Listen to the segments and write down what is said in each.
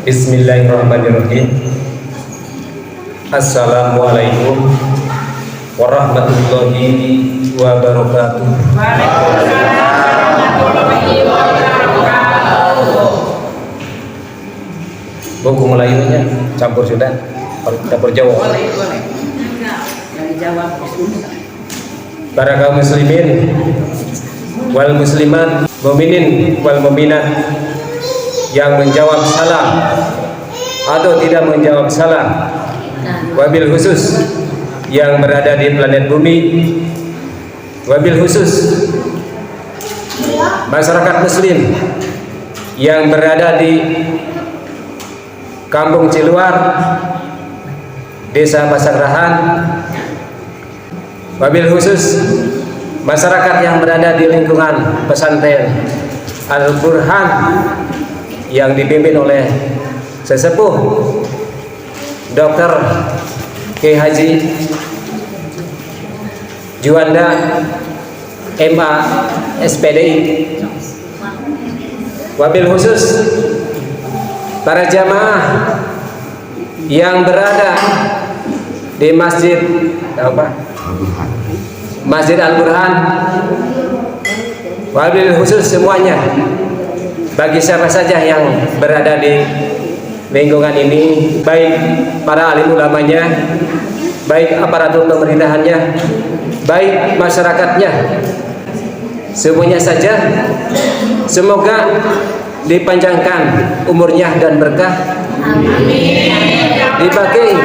Bismillahirrahmanirrahim. Assalamualaikum warahmatullahi wabarakatuh. Buku Melayunya campur sudah, campur Jawa. Para kaum muslimin wal muslimat, mukminin wal mukminat yang menjawab salam atau tidak menjawab salam, wabil khusus yang berada di planet bumi, wabil khusus masyarakat muslim yang berada di Kampung Ciluar, Desa Pasangrahan, wabil khusus masyarakat yang berada di lingkungan pesantren Al-Burhan yang dipimpin oleh sesepuh Dr. Kiai Haji Juanda MA SPDI, wabil khusus para jamaah yang berada di Masjid Al-Burhan, wabil khusus semuanya bagi siapa saja yang berada di lingkungan ini, baik para alim ulamanya, baik aparatur pemerintahannya, baik masyarakatnya, semuanya saja semoga dipanjangkan umurnya dan berkah, dipakai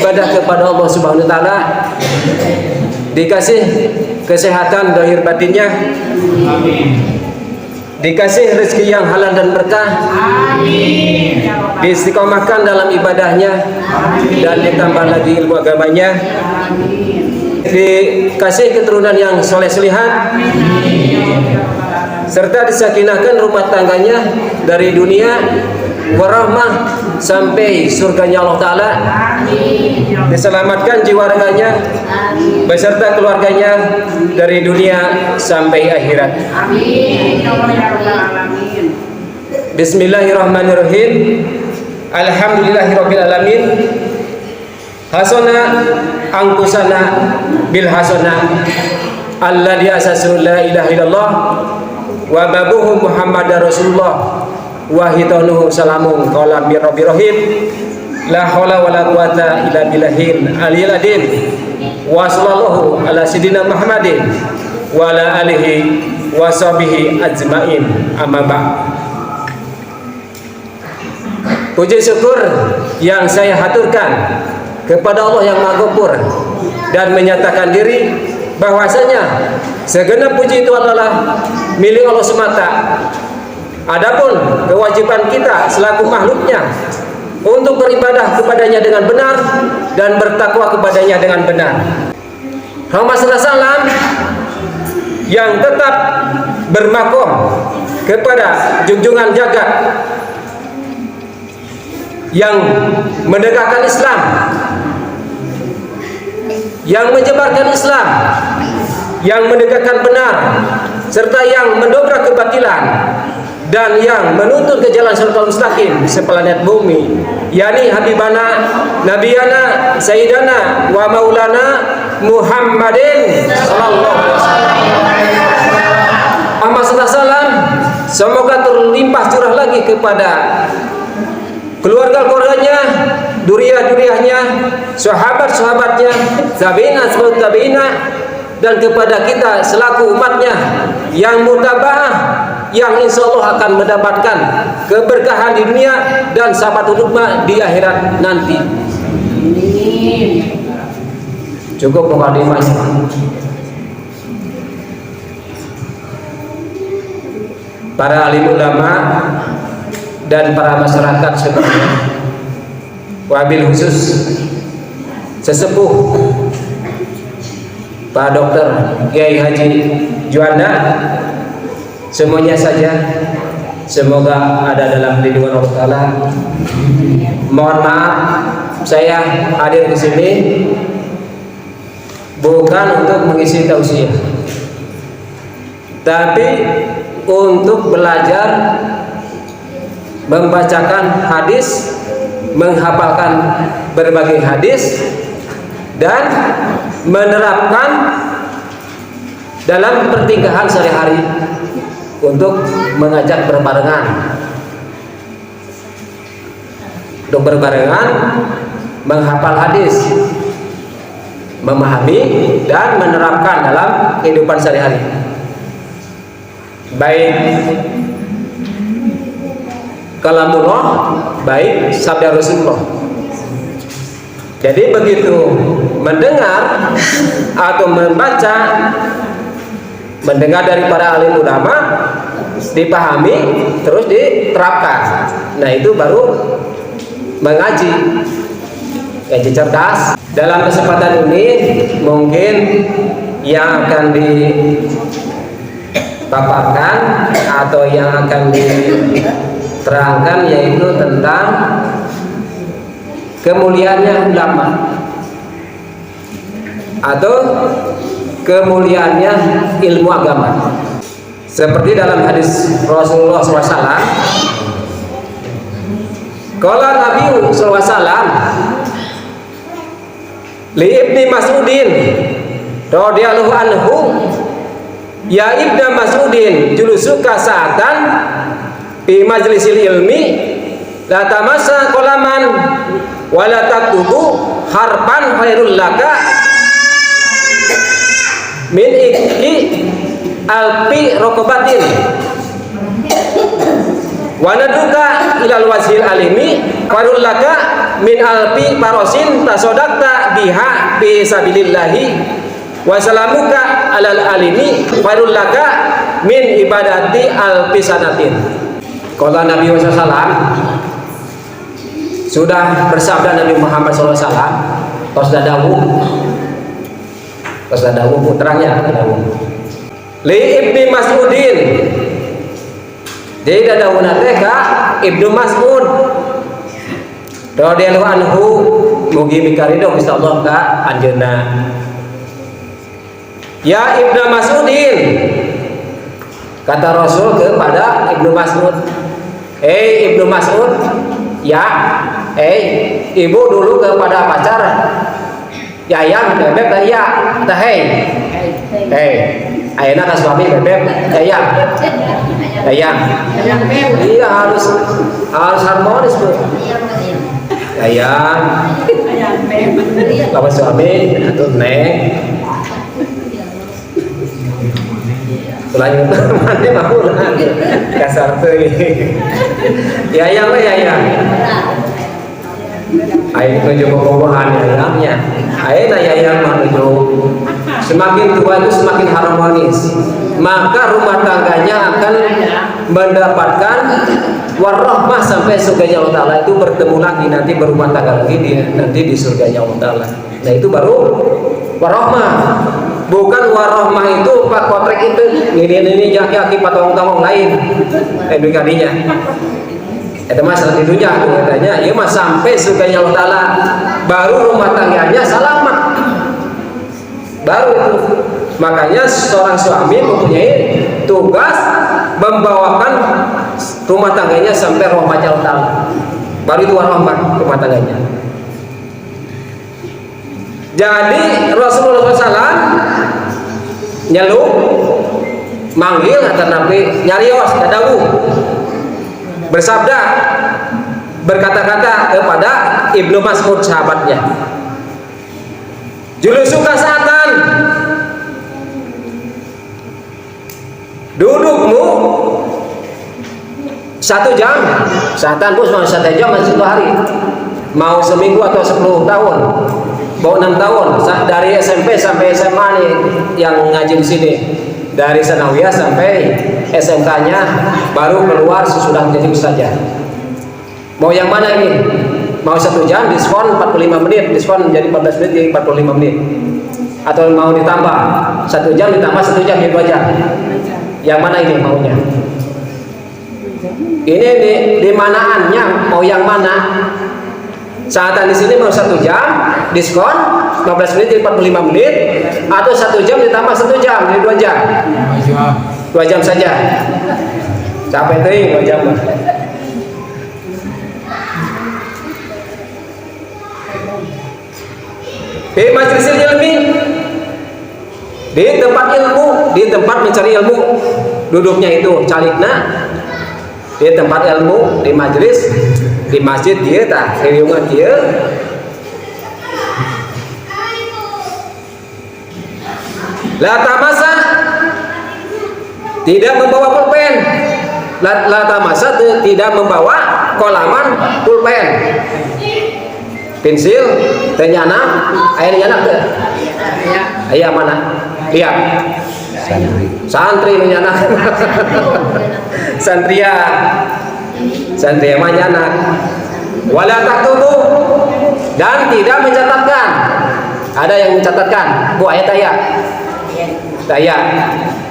ibadah kepada Allah Subhanahu wa taala, dikasih kesehatan zahir batinnya, dikasih rezeki yang halal dan berkah, diistiqomahkan dalam ibadahnya, dan ditambah lagi ilmu agamanya, dikasih keturunan yang soleh solihat, serta disakinahkan rumah tangganya dari dunia warahmah sampai surganya Allah Ta'ala, diselamatkan jiwa raganya beserta keluarganya dari dunia sampai akhirat. Bismillahirrahmanirrahim. Alhamdulillahirabbil alamin. Hasana angkusana bil hasana alladzi asasu la ilaha illallah wa babuhu Muhammadar Rasulullah wa hitanuhu salamun qala bi rabbil rahim la haula wala quwata illa billahil aliyil adin wa sallallahu ala sayyidina Muhammadin wa ala alihi wa sahbihi ajmain, amma ba'd. Puji syukur yang saya haturkan kepada Allah yang Maha Ghafur dan menyatakan diri bahwasanya segenap puji itu adalah milik Allah semata. Adapun kewajiban kita selaku makhluknya untuk beribadah kepadanya dengan benar dan bertakwa kepadanya dengan benar. Muhammad SAW yang tetap bermakom kepada junjungan jagat yang menegakkan Islam, yang menyebarkan Islam, yang menegakkan benar, serta yang mendobrak kebatilan, dan yang menuntun ke jalan siratal mustaqim seplanet bumi, yakni Habibana Nabiyana Sayyidana wa Maulana Muhammadin sallallahu alaihi wasallam. Muhammad sallallahu semoga terlimpah curah lagi kepada keluarga-keluarganya, duriah-duriahnya, sahabat-sahabatnya, tabi'ina, dan kepada kita selaku umatnya yang mutabaah, yang insya Allah akan mendapatkan keberkahan di dunia dan sahabat hidupnya di akhirat nanti. Cukup mukadimah. Para alim ulama dan para masyarakat semuanya, wabil khusus sesepuh Pak Dr. Kiai Haji Juanda, semuanya saja semoga ada dalam lindungan Allah Ta'ala. Mohon maaf saya hadir di sini bukan untuk mengisi tausiah, tapi untuk belajar membacakan hadis, menghafalkan berbagai hadis, dan menerapkan dalam pertingkahan sehari-hari untuk mengajak berbarengan. Untuk berbarengan menghafal hadis, memahami dan menerapkan dalam kehidupan sehari-hari, baik kalamullah, baik sabda Rasulullah. Jadi begitu mendengar atau membaca, mendengar dari para alim ulama, dipahami terus diterapkan. Nah, itu baru mengaji, ngaji cerdas. Dalam kesempatan ini mungkin yang akan dipaparkan atau yang akan diterangkan yaitu tentang kemuliaannya ulama atau kemuliaannya ilmu agama. Seperti dalam hadis Rasulullah SAW, qala Nabi SAW li Ibni Mas'udin radhiyallahu anhu, ya Ibnu Mas'udin julusuka sa'atan fi majlisil ilmi la tamassa qalaman wa la taktubu harpan khairul laka min ikki alfi rokobatin wa naduka ilal wajhil alimi khairul laka min alfi parosin tasodakta biha bi sabilillahi wa salamuka alal alimi khairul laka min ibadati alfi sanatin. Kalau Nabi SAW sudah bersabda, Nabi Muhammad SAW tos dadawu putranya li Ibni Mas'udin, jadi dadawu nate ka Ibnu Mas'ud radhiyallahu anhu, mugi mikarido Gusti Allah ka anjeunna. Ya Ibnu Mas'udin, kata Rasul kepada Ibnu Mas'ud, Ibnu Mas'ud, ya, ibu dulu kepada pacar yayang bebek teh ya, teh ayeuna ka suami bebek yayang. Iya harus harmonis Bu. Yayang. Lawan suami atuh neng. Lanjut mana mau kasar tuh yayang lah yayang. Ayo menuju kebobohan yayangnya. Ayo na yayang menuju. Semakin tua itu semakin harmonis, maka rumah tangganya akan mendapatkan warahmah sampai surganya Allah Ta'ala. Itu bertemu lagi nanti berumah tangga lagi nanti di surganya Allah Ta'ala. Nah itu baru warahmah. Bukan warahmah itu pak kotrek itu ini jaki-jaki patong-tong lain edukasinya. Itu masalah di dunia katanya. Ya mas sampai surganya Allah Ta'ala baru rumah tangganya selamat. Baru itu. Makanya seorang suami mempunyai tugas membawakan rumah tangganya sampai rahmatnya Allah Ta'ala. Baru itu warahmah rumah tangganya. Jadi Rasulullah SAW nyeluk, manggil atau Nabi nyarios, dadawu, bersabda, berkata-kata kepada Ibnu Mas'ud sahabatnya, julusuka sa'atan, dudukmu 1 jam, sa'atan bos mau 1 jam masih 1 hari, mau seminggu atau 10 tahun. Bawa 6 tahun dari SMP sampai SMA nih yang ngaji di sini, dari sanawiyah sampai SMK-nya baru keluar sesudah menjadi ustazah. Mau yang mana ini? Mau 1 jam diskon 45 menit, diskon menjadi 14 menit jadi 45 menit, atau mau ditambah 1 jam ditambah 1 jam jadi 2 jam. Yang mana ini maunya? Ini di manaannya mau yang mana? Saatan di sini mau 1 jam diskon 15 menit jadi 45 menit, atau 1 jam ditambah 1 jam jadi 2 jam. 2 jam saja. Capek tuh 2 jam. Fi majlisil ilmi, di tempat ilmu, di tempat mencari ilmu, duduknya itu calikna di tempat ilmu, di majelis, di masjid dia tak riungan dia. La tamasa, tidak membawa pulpen. La tamasa tidak membawa kolaman pulpen, pensil, tenyana, air nyana ke? Ayah mana? Lihat. Santri menyana. Santria menyana. Wala taktubu, dan tidak mencatatkan. Ada yang mencatatkan. Bu ayat ayat. Daya.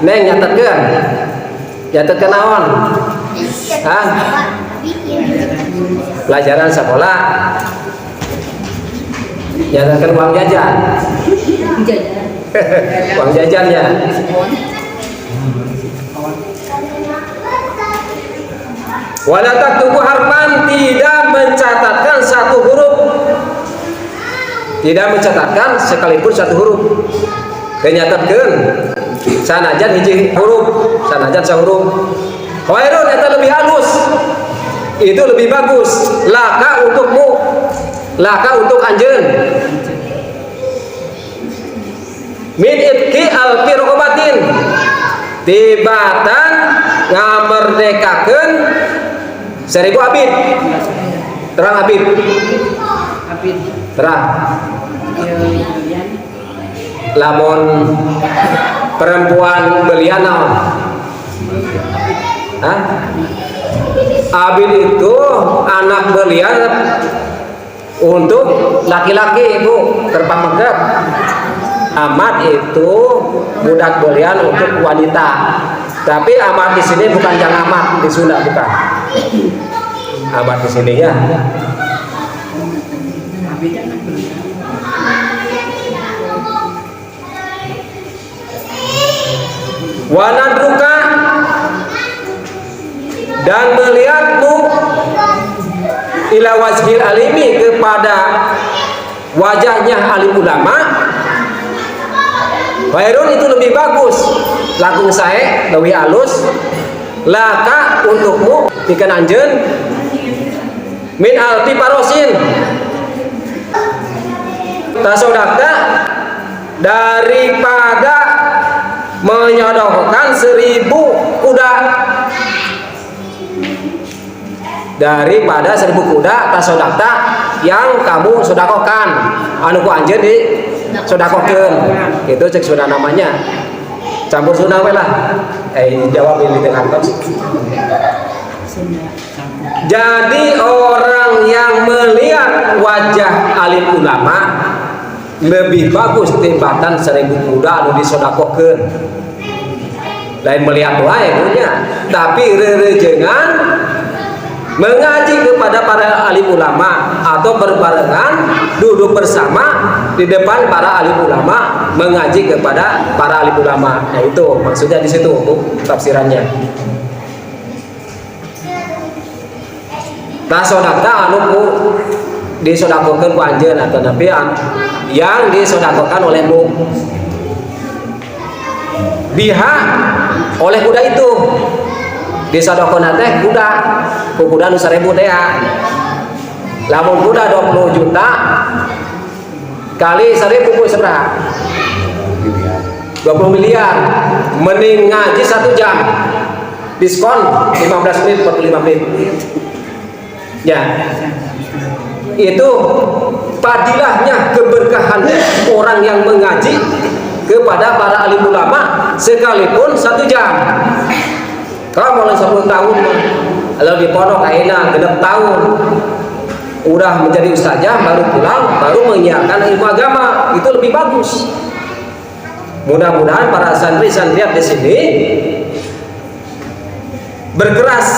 Neng nyatatkan. Nyatatkan naon? Hah? Pelajaran sekolah. Nyatatkan uang jajan. Uang jajannya. Wala taktubu harfan, tidak mencatatkan satu huruf. Tidak mencatatkan sekalipun satu huruf. Kenyatatkan sanajan hiji huruf, sanajan sahuruf. Khairun eta lebih halus. Itu lebih bagus. Laka untukmu, laka untuk anjeun. Min itki alfi rokobatin, tibatan ngamerdekakeun 1000 abid. Terang abid. Terang. Lamun perempuan belian naon? Hah? Abid itu anak belian untuk laki-laki, Ibu, terpamegrap. Amat itu budak belian untuk wanita. Tapi amat di sini bukan yang amat di Sunda, bukan. Amat di sini ya. Wanadruka, dan melihatmu ila wajhil alimi, kepada wajahnya alim ulama. Khairun itu lebih bagus. Lagung sae lebih halus. Laka untukmu bikin anjeun min alfi parosin, tasodakta, daripada menyodokkan 1000 kuda. Daripada 1000 kuda tasodakta yang kamu sodakokan, anu ku anjeun di sodakokeun. Itu cek sudah namanya. Campur Sunda we lah. Jawab ini dengan kantos. Jadi orang yang melihat wajah alim ulama lebih bagus timbatan 1000 kuda anu disodakokeun. Lain melihat wae punya, tapi rerejengan mengaji kepada para alim ulama atau berbarengan duduk bersama di depan para alim ulama mengaji kepada para alim ulama. Nah itu maksudnya di situ tafsirannya. Tasodakta anu ku disodakokeun ku anjeun atau nabi yang disodakokan olehmu. Biha, oleh kuda itu. Disodokona teh kuda, ku kuda nu 1000 teh. Lamun kuda 20 juta kali 1000 ku seberapa? 20 miliar. Mending ngaji 1 jam. Diskon 15 menit 45 menit. Ya. Itu padilahnya, keberkahannya orang yang mengaji kepada para alim ulama sekalipun 1 jam. Kalau mulai 10 tahun, kalau di pondok ayeuna 6 tahun, udah menjadi ustazah, baru pulang, baru menyiarkan ilmu agama, itu lebih bagus. Mudah-mudahan para santri-santriat di sini berkeras,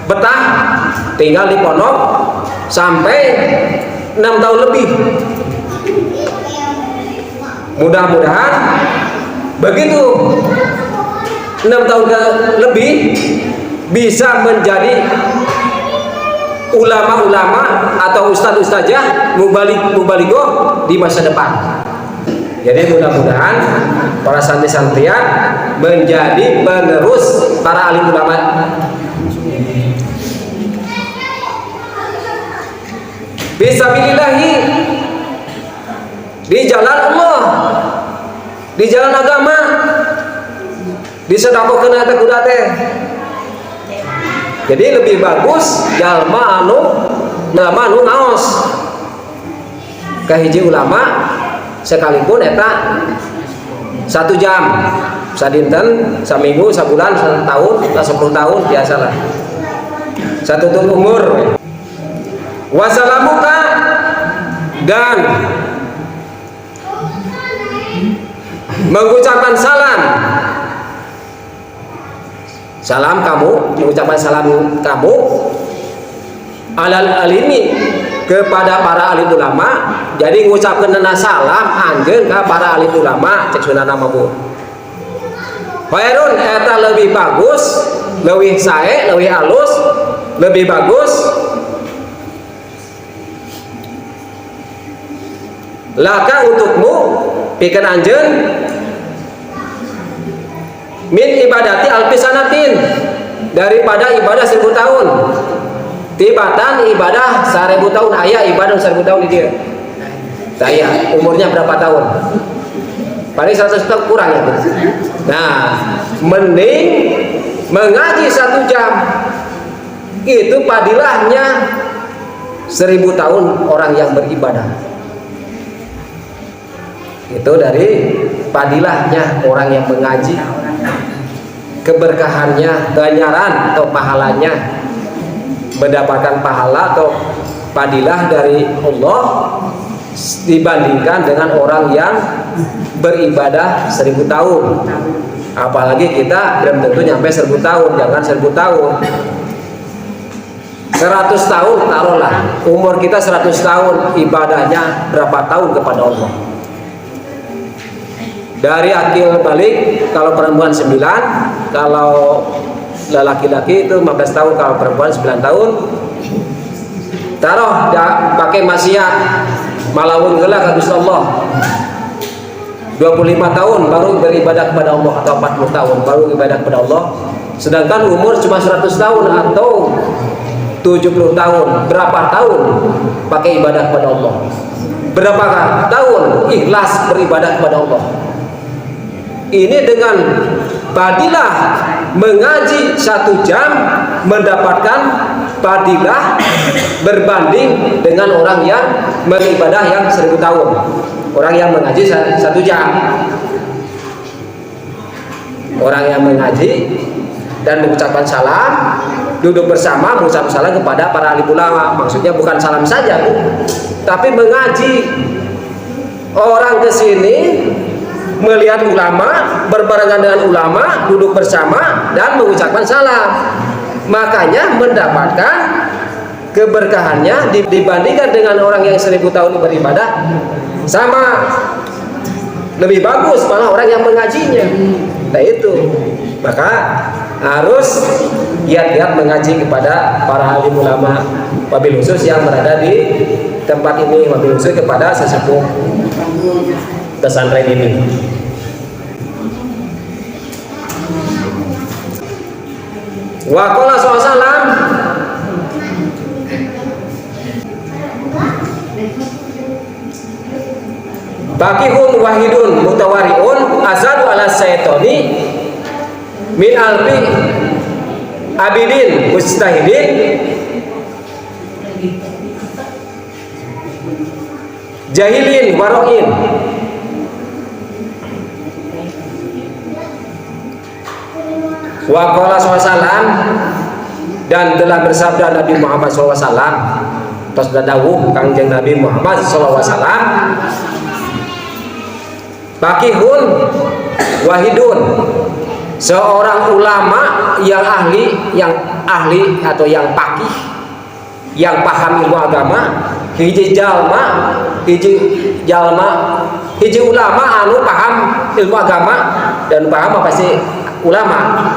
betah, tinggal di pondok sampai 6 tahun lebih. Mudah-mudahan begitu 6 tahun lebih bisa menjadi ulama-ulama atau ustadz-ustazah mubalighah di masa depan. Jadi mudah-mudahan para santri-santrian menjadi penerus para alim ulama. Fisabilillahi, di jalan Allah, di jalan agama, disedekahkeun eta kuda teh. Jadi lebih bagus jalma anu naos ka hiji ulama sekalipun eta 1 jam sadinten, saminggu, sabulan, 1 tahun, 10 tahun biasalah. 1 tahun umur. Wassalamuka, dan mengucapkan salam. Salam kamu, mengucapkan salam kamu alal alimi, kepada para alim ulama. Jadi mengucapkan salam anggeun ka para alim ulama cek sunana mabuk. Khairun eta lebih bagus, lebih sae, lebih halus, lebih bagus. Laka untukmu pikeun anjeun min ibadati alfisanatin, daripada ibadah 1000 tahun. Tibatan ibadah 1000 tahun, aya ibadah 1000 tahun di dia. Saya umurnya berapa tahun? Paling 100 tahun kurang ya. Nah, mending mengaji 1 jam. Itu padilahnya 1000 tahun orang yang beribadah. Itu dari padilahnya orang yang mengaji, keberkahannya, ganjaran atau pahalanya, mendapatkan pahala atau padilah dari Allah dibandingkan dengan orang yang beribadah 1000 tahun. Apalagi kita belum tentu nyampe 1000 tahun, jangan 1000 tahun, 100 tahun taruhlah, umur kita 100 tahun, ibadahnya berapa tahun kepada Allah? Dari akil balik, kalau perempuan 9, kalau laki-laki itu 15 tahun, kalau perempuan 9 tahun. Taruh pakai maksiat malawun geula ka Gusti Allah 25 tahun baru beribadah kepada Allah, atau 40 tahun baru beribadah kepada Allah. Sedangkan umur cuma 100 tahun atau 70 tahun, berapa tahun pakai ibadah kepada Allah? Berapa tahun ikhlas beribadah kepada Allah? Ini dengan padilah mengaji 1 jam mendapatkan padilah berbanding dengan orang yang beribadah yang 1000 tahun. Orang yang mengaji 1 jam, orang yang mengaji dan mengucapkan salam, duduk bersama mengucapkan salam kepada para alim ulama. Maksudnya bukan salam saja, tapi mengaji. Orang kesini melihat ulama, berbarengan dengan ulama, duduk bersama dan mengucapkan salam. Makanya mendapatkan keberkahannya dibandingkan dengan orang yang 1000 tahun beribadah, sama lebih bagus malah orang yang mengajinya. Nah itu, maka harus giat-giat mengaji kepada para alim ulama, wabil khusus yang berada di tempat ini, wabil khusus kepada sesepuh pesantren ini. Wa qala sallallahu Bakihun wahidun mutawariun asadu ala syaitoni min alfi abidin mustahidin jahilin waroin. Wa qala sallallahu, dan telah bersabda Nabi Muhammad SAW, tos dawuh Kangjeng Nabi Muhammad SAW, Bakihun wahidun, seorang ulama yang ahli atau yang pakih, yang paham ilmu agama, hiji ulama anu paham ilmu agama, dan paham apa sih ulama.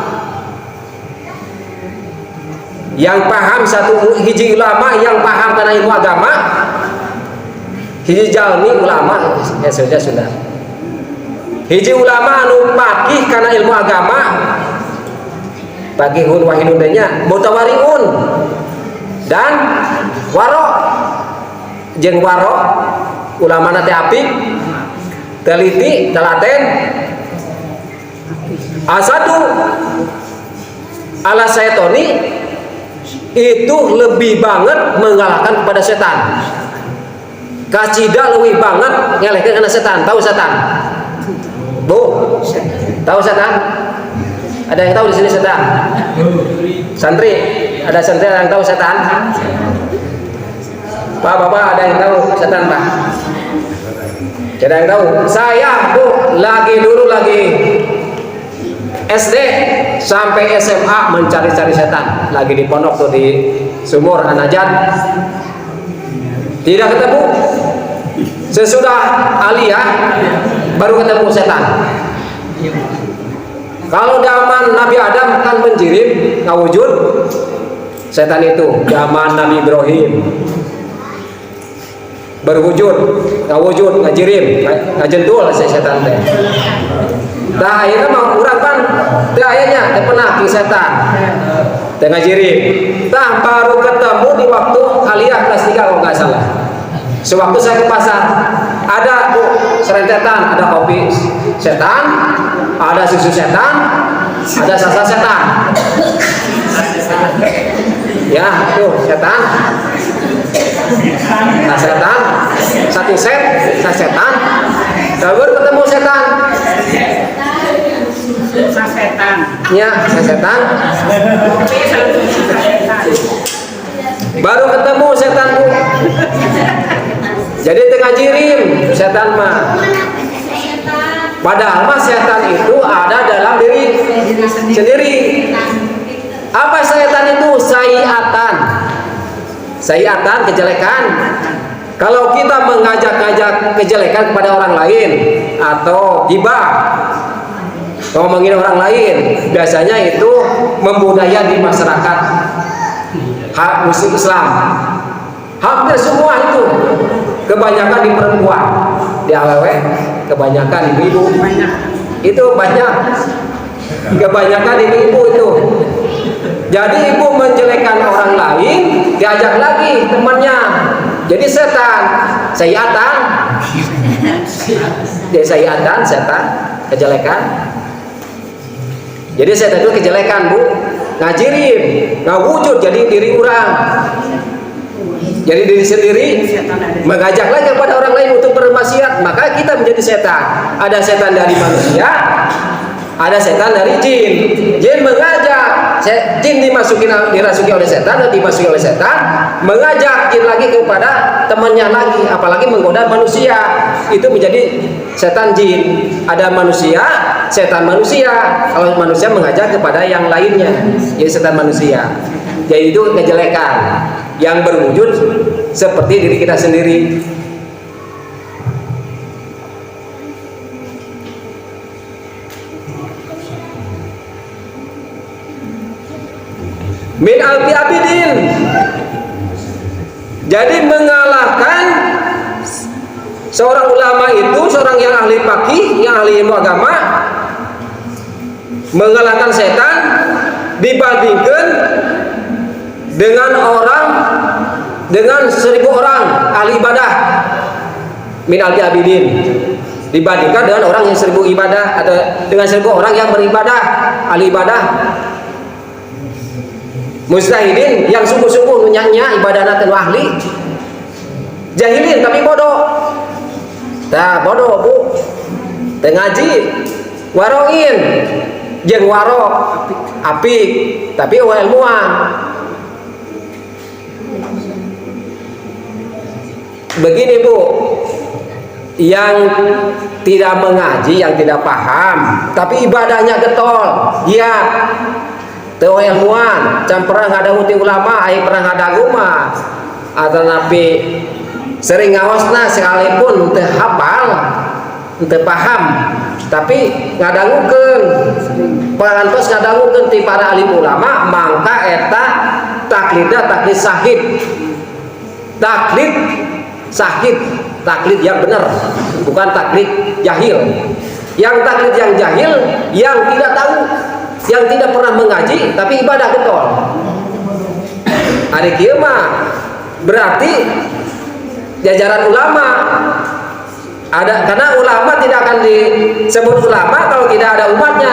yang paham satu hiji ulama yang paham karena ilmu agama, hiji jalmi ulama sudah. Hiji ulama anu pakih karena ilmu agama, pakihun wahidun nya mutawariun dan waro jeung waro ulama nate apik teliti telaten asadu ala syaitoni itu lebih banget mengalahkan kepada setan. Kacida lebih banget ngelehkeun kana setan. Tahu setan? Bu, tahu setan? Ada yang tahu di sini setan? Santri, ada santri yang tahu setan? Pak, Bapak ada yang tahu setan, Pak? Ada yang tahu? Saya, Bu, dulu lagi SD sampai SMA mencari-cari setan, lagi di pondok tuh di Sumur An-Najat, tidak ketemu. Sesudah aliyah baru ketemu setan. Kalau zaman Nabi Adam kan menjirim ngawujud setan itu, zaman Nabi Ibrahim berwujud ngawujud ngajirim ngajentul setan teh. Nah akhirnya mau kurang kan teh ayahnya teh pernah ke setan teh ngajirim. Nah baru ketemu di waktu aliyah kelas 3 kalau nggak salah. Sewaktu saya ke pasar ada Bu serentetan, ada kopi setan, ada susu setan, ada sasa setan. Ya tuh setan, nah setan satu set, setan. Baru ketemu setan. Setan. Ya, setan. Baru ketemu setan Bu. Jadi tengah jirim setan mah. Padahal mah setan itu ada dalam diri sendiri. Apa setan itu? Sayiatan. Sayiatan kejelekan. Kalau kita mengajak-ajak kejelekan kepada orang lain atau ghibah ngomongin orang lain, biasanya itu membudaya di masyarakat hak muslim Islam. Hampir semua itu, kebanyakan di perempuan, di awewe, kebanyakan ibu-ibu, itu banyak, kebanyakan ibu-ibu itu. Jadi ibu menjelekkan orang lain, diajak lagi temannya. Jadi setan, sayiatan, dia sayiatan, setan, kejelekan. Jadi setan itu kejelekan Bu, ngajirim, ngawujud jadi diri orang. Jadi diri sendiri mengajak lagi kepada orang lain untuk bermaksiat, maka kita menjadi setan. Ada setan dari manusia, ada setan dari jin. Jin mengajak, jin dirasuki oleh setan dan dimasuki oleh setan, mengajak jin lagi kepada temannya lagi, apalagi menggoda manusia. Itu menjadi setan jin. Ada manusia, setan manusia. Kalau manusia mengajak kepada yang lainnya, jadi setan manusia. Jadi itu kejelekan yang berwujud seperti diri kita sendiri. Min alfi abidin. Jadi mengalahkan seorang ulama itu, seorang yang ahli fikih, yang ahli ilmu agama, mengalahkan setan dibandingkan dengan 1000 orang ahli ibadah. Min alfi abidin dibandingkan dengan orang yang 1000 ibadah atau dengan 1000 orang yang beribadah, ahli ibadah. Mustahidin yang sungguh-sungguh nunyanya ibadah dan ahli. Jahilin tapi bodoh. Nah bodoh Bu, teu ngaji, waroin, jeung waro apik tapi ilmuwan. Begini Bu, yang tidak mengaji, yang tidak paham, tapi ibadahnya getol, giat, teu ilmuwan, can pernah ngadangu ti ulama, aya pernah ngadangu mah, atau napi sering ngawasna sekalipun teu hafal, teu paham, tapi ngadangukeun, parantos ngadangukeun ti para alim ulama, mangka eta taklidnya taklid sahid, taklid sahid, taklid yang benar, bukan taklid jahil. Yang taklid yang jahil, yang tidak tahu, yang tidak pernah mengaji tapi ibadah getol. Hari kiamat berarti jajaran ulama ada, karena ulama tidak akan disebut ulama kalau tidak ada umatnya,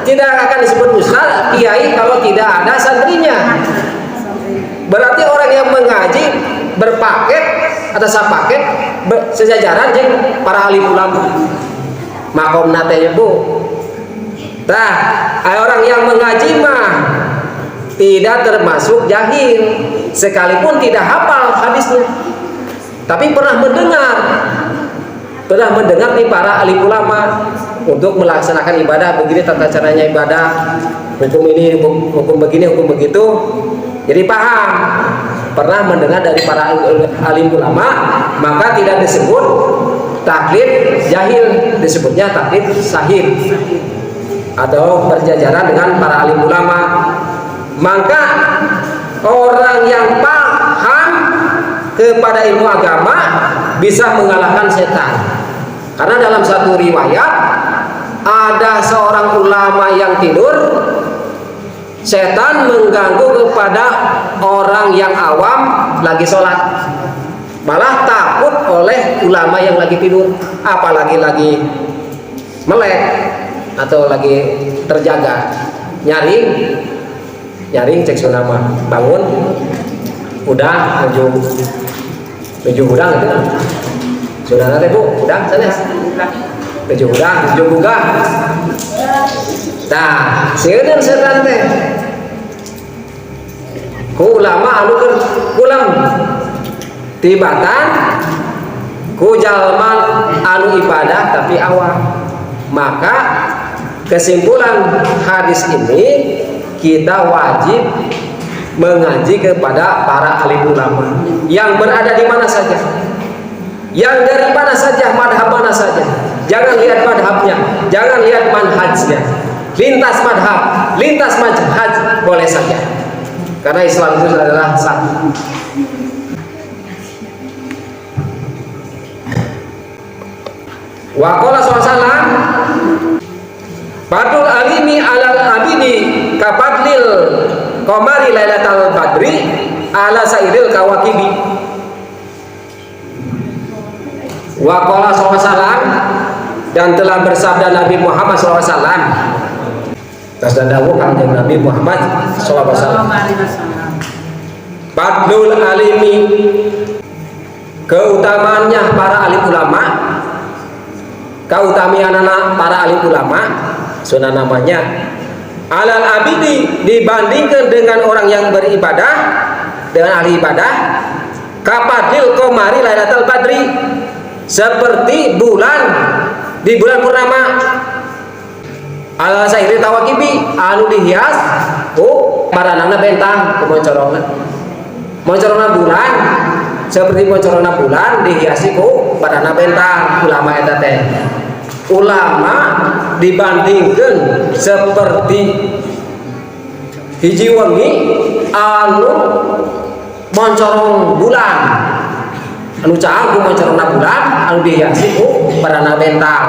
tidak akan disebut ustaz kiai kalau tidak ada santrinya. Berarti orang yang mengaji berpaket atau sapaket sejajaran dengan para alim ulama. Makom natenya bu. Nah, orang yang mengaji mah tidak termasuk jahil, sekalipun tidak hafal hadisnya, tapi pernah mendengar nih para alim ulama untuk melaksanakan ibadah begini, tata caranya ibadah, hukum ini, hukum begini, hukum begitu. Jadi paham, pernah mendengar dari para alim ulama, maka tidak disebut taklid jahil, disebutnya taklid sahih atau berjajaran dengan para alim ulama. Maka orang yang paham kepada ilmu agama bisa mengalahkan setan. Karena dalam satu riwayat ada seorang ulama yang tidur, setan mengganggu kepada orang yang awam lagi sholat, malah takut oleh ulama yang lagi tidur, apalagi lagi melek atau lagi terjaga, nyaring cek sunama, bangun udah tujuh udang gitu kan, sudah nanti bu udang sana tujuh udang. Nah seueun setan teh ku ulama anu keur pulang tibatan ku jalma anu ibadah tapi awam. Maka kesimpulan hadis ini, kita wajib mengaji kepada para alim ulama yang berada di mana saja, yang dari mana saja, madhab mana saja. Jangan lihat madhabnya, jangan lihat manhajnya. Lintas madhab, lintas manhaj boleh saja, karena Islam itu adalah satu. Wa qala sallallahu Fadlul alimi alal abidi kafadlil qamari lailatal badri ala sairil kawakibi. Wa qala sallallahu dan telah bersabda Nabi Muhammad SAW. Tasdadawu kanjeng Nabi Muhammad SAW. Fadlul alimi, keutamaannya para alim ulama, keutamianana para alim ulama, sunnah namanya alal abidi, dibandingkan dengan orang yang beribadah, dengan ahli ibadah, kapadil komari lailatul badri, seperti bulan di bulan purnama, ala sairi tawakibi, anu dihias para nana bentang moncorona bulan, seperti moncorona bulan dihiasi para nana bentang. Ulama eta teh, ulama dibandingkan seperti hiji wengi anu moncorong bulan, anu caang ku moncorona bulan anu dihiasi ku barana bentang.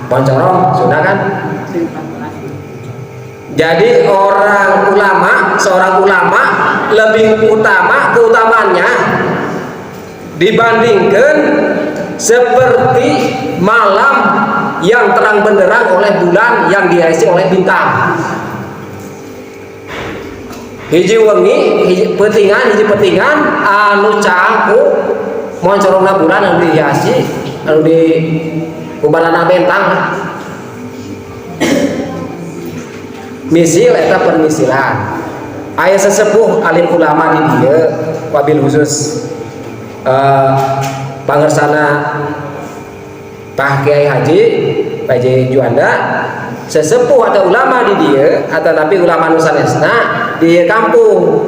Moncorong sudah kan? Jadi seorang ulama lebih utama, keutamaannya dibandingkan seperti malam yang terang benderang oleh bulan yang dihiasi oleh bintang. Hiji wengi, hiji petingan anu caangku moncorona bulan anu dihiasi anu di kubalana bentang. Misil eta permisilan. Aya sesepuh alim ulama di dieu wabil khusus pangersana Pak Kiai Haji Pak Haji Juanda, sesepuh atau ulama di dia atau tapi ulama nusanesna di kampung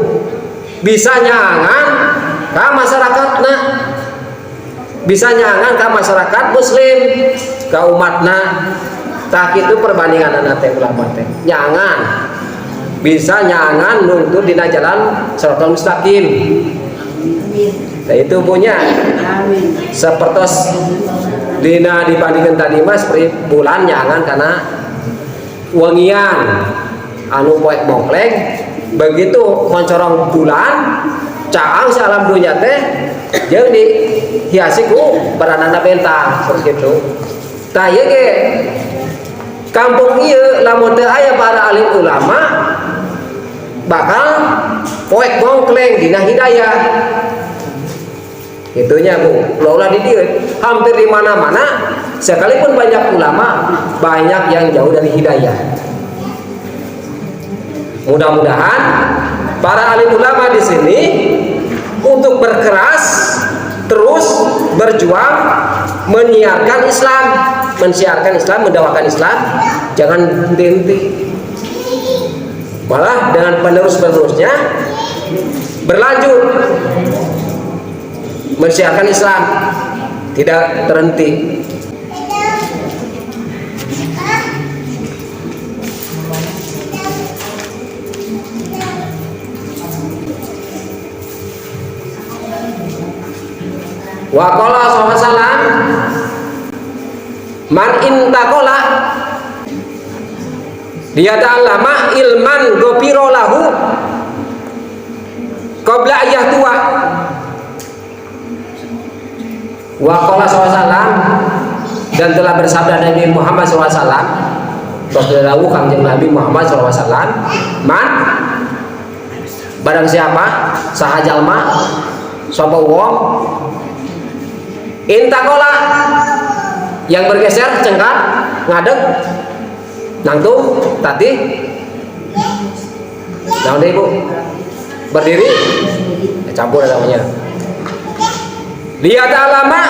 bisa nyangan ke masyarakatna, bisa nyangan ke masyarakat muslim, ke umatna. Tak itu perbandingan anak teh ulama teh nyangan bisa nyangan nuntut dina jalan shiratal mustaqim. Nah itu punya sepertos dina dibandingkan tadi mas bulan nyangan karena wangian anu poek mongkleng begitu koncorong bulan caang salam dunya teh jeung dihiasi ku beranana bentang seperti itu. Tah ieu ge kampung ieu lamun teu aya para alim ulama bakal poek mongkleng dina hidayah. Itunya Bu, ulah di dieu hampir di mana-mana sekalipun banyak ulama banyak yang jauh dari hidayah. Mudah-mudahan para alim ulama di sini untuk berkeras terus berjuang menyiarkan Islam, mendakwakan Islam, jangan henti. Malah dengan penerus-penerusnya berlanjut mensiarkan Islam, tidak terhenti. Wa qala sallallahu man intaqala dia ta'allama ilman ghafira lahu qabla ayah tua. Wa qala sallallahu dan telah bersabda Nabi Muhammad SAW Rasulullah kanjeng Nabi Muhammad SAW man barang siapa saha jalma sapa wong intaqala yang bergeser cengkat ngadeg nangtung tadi naon deui Bu berdiri campur namanya lihat alama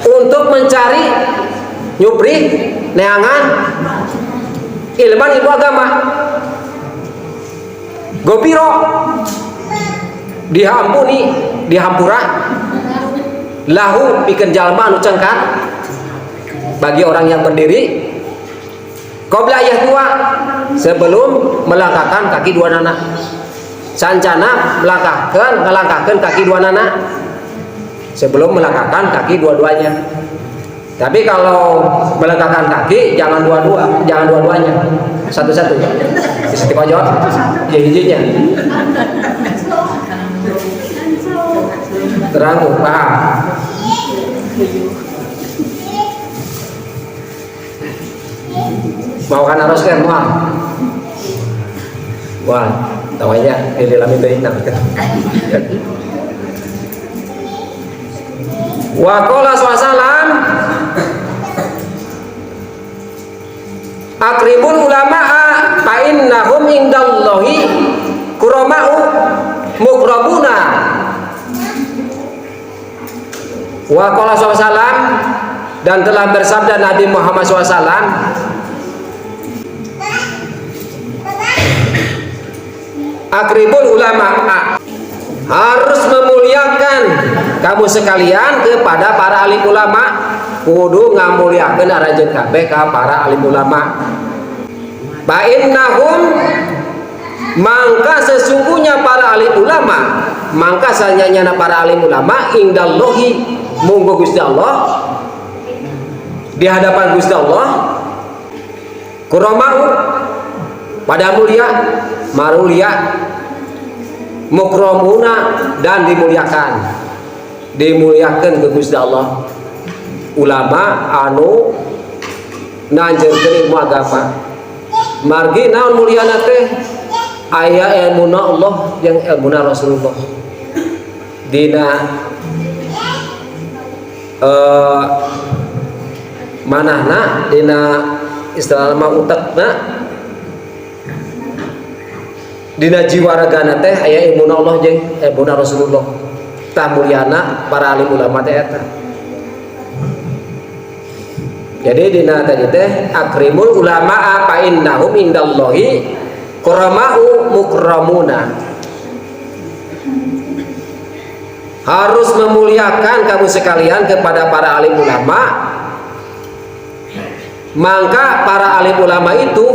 untuk mencari nyupri neangan ilmu agama gopiro dihampuni dihampura lahu pikeun jalma anu cengkat bagi orang yang berdiri qabla ayah tua sebelum melangkahkan kaki dua nana sancana melangkahkan kaki dua nana sebelum melangkahkan kaki dua-duanya. Tapi kalau melangkahkan kaki jangan dua-duanya satu-satu istiqomah jawab hiji-hijinya terang paham. Mau kan harus kan mau wah tawanya di dalam itu inang wa qala sallam akribul ulama'a fa innahum indallahi kurama'u mukrabuna. Wa qala sallam dan telah bersabda Nabi Muhammad SAW akribul ulama harus memuliakan kamu sekalian kepada para alim ulama kudu ngamuliakeun arajeun kabeh ka para alim ulama fa innahum mangka sesungguhnya para alim ulama mangka sanyanyana para alim ulama indallahi munggu Gusti Allah di hadapan Gusti Allah kuramau pada mulia marulia mukramuna dan dimuliakan ke Gusti Allah ulama anu nanjeurkeun ilmu agama margi naon muliana teh aya ilmuna Allah yang ilmuna Rasulullah dina manahna dina istilah mah utekna dina jiwa ragana teh aya ilmuna Allah jeung ilmuna Rasulullah tah mulyana para alim ulama teh eta. Jadi dina tadi teh akrimul ulama fa innahum indallahi kuramau mukramuna. Harus memuliakan kamu sekalian kepada para alim ulama. Maka para alim ulama itu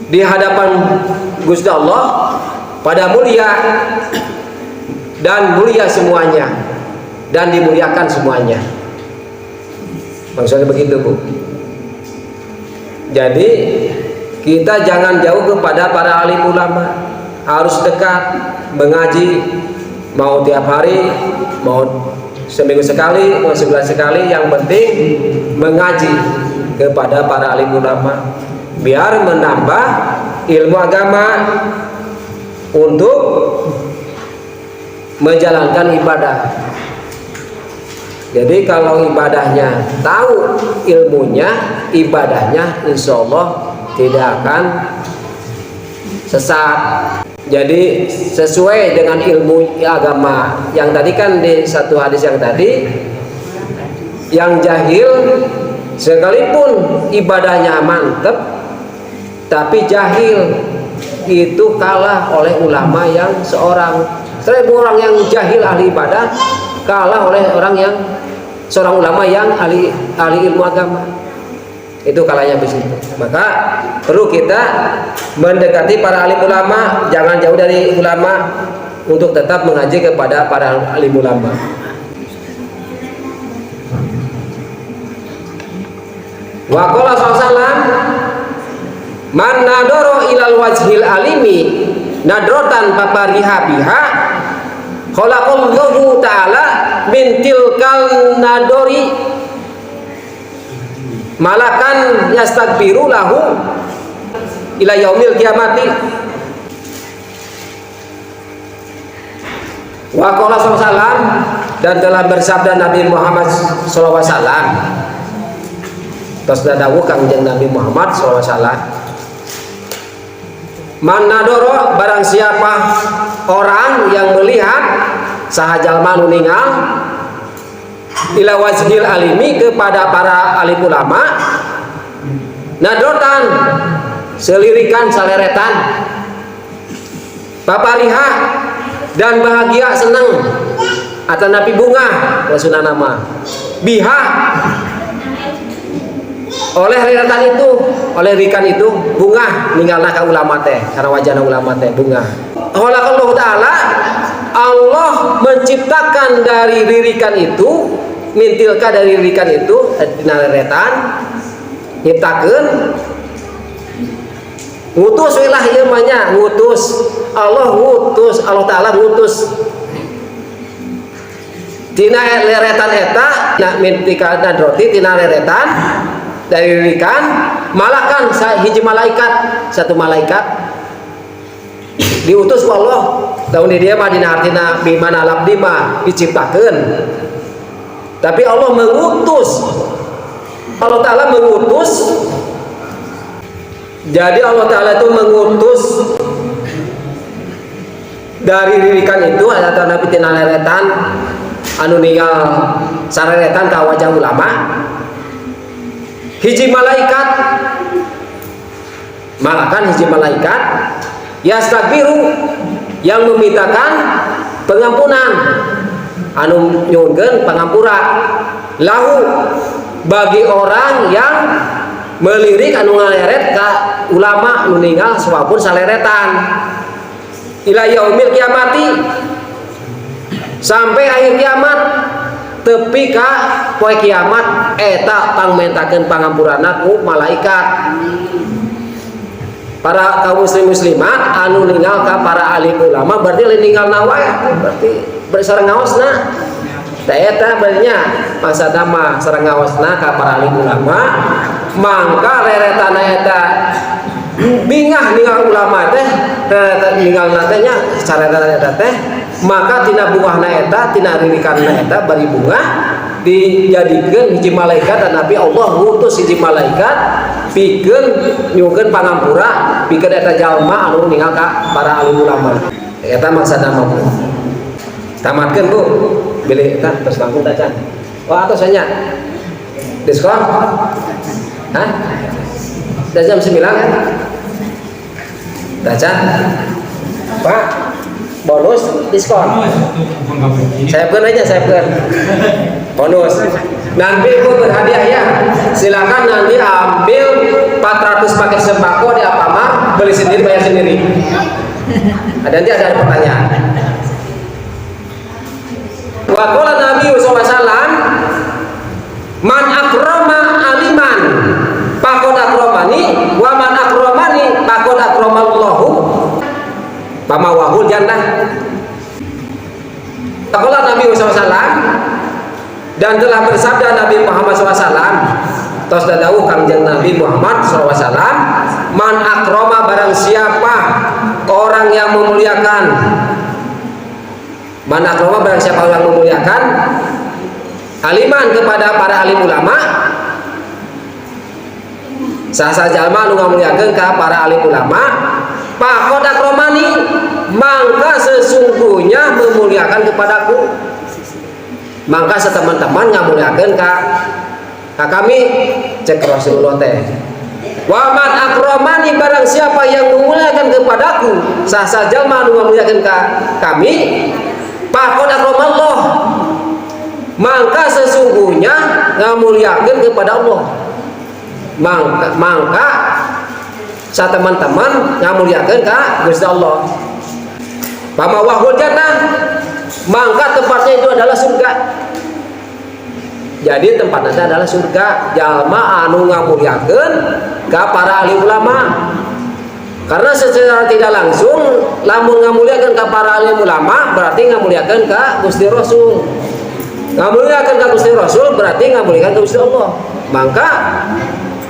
di hadapan Gusti Allah pada mulia dan mulia semuanya dan dimuliakan semuanya. Maksudnya begitu, Bu. Jadi kita jangan jauh kepada para alim ulama, harus dekat mengaji, mau tiap hari, mau seminggu sekali, mau sebulan sekali, yang penting mengaji kepada para alim ulama biar menambah ilmu agama untuk menjalankan ibadah. Jadi kalau ibadahnya tahu ilmunya, ibadahnya insya Allah tidak akan sesat. Jadi sesuai dengan ilmu agama yang tadi kan di satu hadis yang tadi, yang jahil sekalipun ibadahnya mantep tapi jahil itu kalah oleh ulama yang seorang. 1000 orang yang jahil ahli ibadah kalah oleh orang yang seorang ulama yang ahli ilmu agama. Itu kalahnya di situ. Maka perlu kita mendekati para alim ulama, jangan jauh dari ulama untuk tetap mengaji kepada para alim ulama. Wa qala sallallahu man nadoro ilal wajhil alimi nadrotan papariha biha khalaqallahu ta'ala min tilkal nadori malakan yastakbiru lahu ila yaumil kiamati. Wa qala sallallahu, dan telah bersabda Nabi Muhammad sallallahu alaihi wasallam, terus dawuh kangjeng Nabi Muhammad sallallahu alaihi wasallam, man nadoro, barang siapa orang yang melihat sahajal manu ningal ila wajhil alimi, kepada para alim ulama, nadrotan, selirikan, saleretan, papariha, dan bahagia, senang, atau napi bunga maksudna nama biha, oleh riratan itu, oleh rikan itu, bunga ninggalna ka ulama teh, karena wajana ulama teh bunga. Allah Ta'ala, Allah menciptakan dari ririkan itu, mintilka dari ririkan itu, dinaretan, nyiptakeun, ngutus wilah ieu mah nya, ngutus. Allah ngutus, Allah Ta'ala ngutus. Tina leretan eta, na mintilka nadroti tina leretan dari ririkan, malakan hiji malaikat, satu malaikat diutus ku Allah. Tahun dia mah dina artina bimana labdi mah diciptakeun. Tapi Allah mengutus, Allah Ta'ala mengutus. Jadi Allah Ta'ala itu mengutus dari ririkan itu, atau nabi tina leretan anu ninggal sareretan ka wajah ulama, hiji malaikat, malakan hiji malaikat yastakbiru, yang memintakan pengampunan, anu nyunkeun pangampura, lahu, bagi orang yang melirik anu ngaleret ka ulama nu ninggal sawapun saleretan, ila yaumil kiamati, sampai akhir kiamat, tepi ka poe kiamat eta pangmentakeun pangampurana ku malaikat. Para kaum muslimat anu ninggal ka para alim ulama berarti lain ninggal nawa, berarti bersareng ngaosna. Da eta berarti masa dama sareng ngaosna ka para alim ulama, mangka reretana eta bingah ninggal ulama teh, ninggal teh nya saretan eta teh, maka tina buahna eta, tina ririkanna eta bari bunga dijadikeun hiji malaikat, dan Nabi Allah ngutus hiji malaikat pikeun nyukeun pangampura pikeun eta jalma anu ninggal ka para alim ulama. Eta maksudna mah tamatkeun Bu, bilih eta terus langkung ta can. Wah atos nya diskon. Hah? Udah jam 9 kan? Dah can. Pak, bonus diskon. Saya pun aja, saya pun. Bonus. Nanti Bu berhadiah ya. Silakan nanti ambil 400 paket sembako di Alfamart beli sendiri bayar sendiri. Nanti ada pertanyaan. Wa qala Nabi SAW, man akrama aliman faqad akramani wa man akramani faqad akramallahu famawahul jannah. Qala Nabi SAW, dan telah bersabda Nabi Muhammad SAW, tos dawuh Kangjeng Nabi Muhammad SAW, man akrama barang siapa orang yang memuliakan, man akrama barang siapa orang yang memuliakan aliman kepada para alim ulama, sasa jalma nu ngamuliakeun ka para alim ulama, faqad akramani, maka sesungguhnya memuliakan kepadaku. Maka seteman-teman ngamuliakeun ka kami, cek Rasulullah teh. Wa man akramani barang siapa yang memuliakan kepadaku, sasa jalma nu ngamuliakeun ka kami, faqad akramallah, maka sesungguhnya ngamuliakeun kepada Allah. Maka sa teman-teman ngamuliakeun ka Gusti Allah. Pamawahul jannah, maka tempatnya itu adalah surga. Jadi tempatnya adalah surga. Jalma anu ngamuliakeun ka para ahli ulama. Karena secara tidak langsung lamun ngamuliakeun ka para ahli ulama berarti ngamuliakeun ka Gusti Rasul. Ngamuliakeun ka Gusti Rasul berarti ngamuliakeun ka Gusti Allah. Maka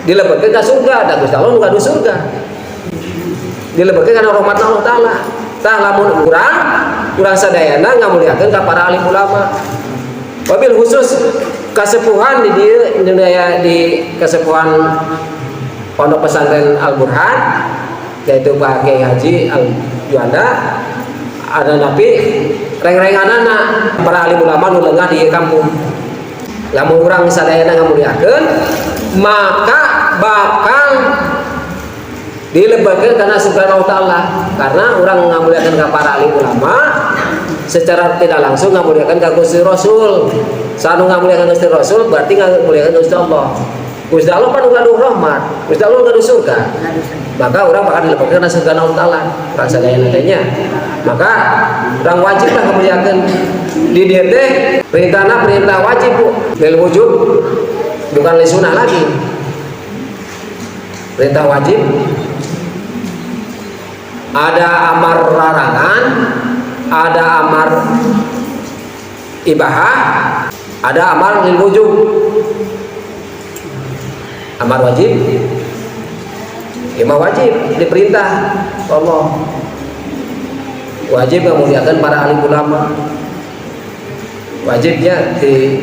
dilebetkeun ka surga, da Gusti Allah nu ngadu surga. Dilebetkeun kana rahmat Allah taala. Tah lamun urang sadayana ngamuliakeun ka para alim ulama. Wabil khusus kasepuhan di kasepuhan Pondok Pesantren Al Burhan, yaitu Pak Kiai Haji Al Juanda, ada nabi reng-renganana para alim ulama nu leungah di kampung. Lamun urang sadayana ngamuliakeun, maka bakal dilebetkeun kana subhanahu wa ta'ala. Karena orang ngamuliakeun ka para alim ulama secara tidak langsung ngamuliakeun ka Gusti Rasul. Sanu ngamuliakeun Gusti Rasul berarti ngamuliakeun Gusti Allah. Gusti Allah kan ngadu rahmat, Gusti Allah ngadu surga. Maka orang bakal dilebetkeun kana subhanahu wa ta'ala. Rasa daya nantinya. Maka orang wajib lah ngamuliakeun. Di dieu teh perintah wajib, Bu. Lil wujub, bukan li sunah lagi. Perintah wajib, ada amar larangan, ada amar ibahah, ada amar lil wujub. Amar wajib, imam wajib diperintah Allah. Wajib memuliakan para alim ulama. Wajibnya di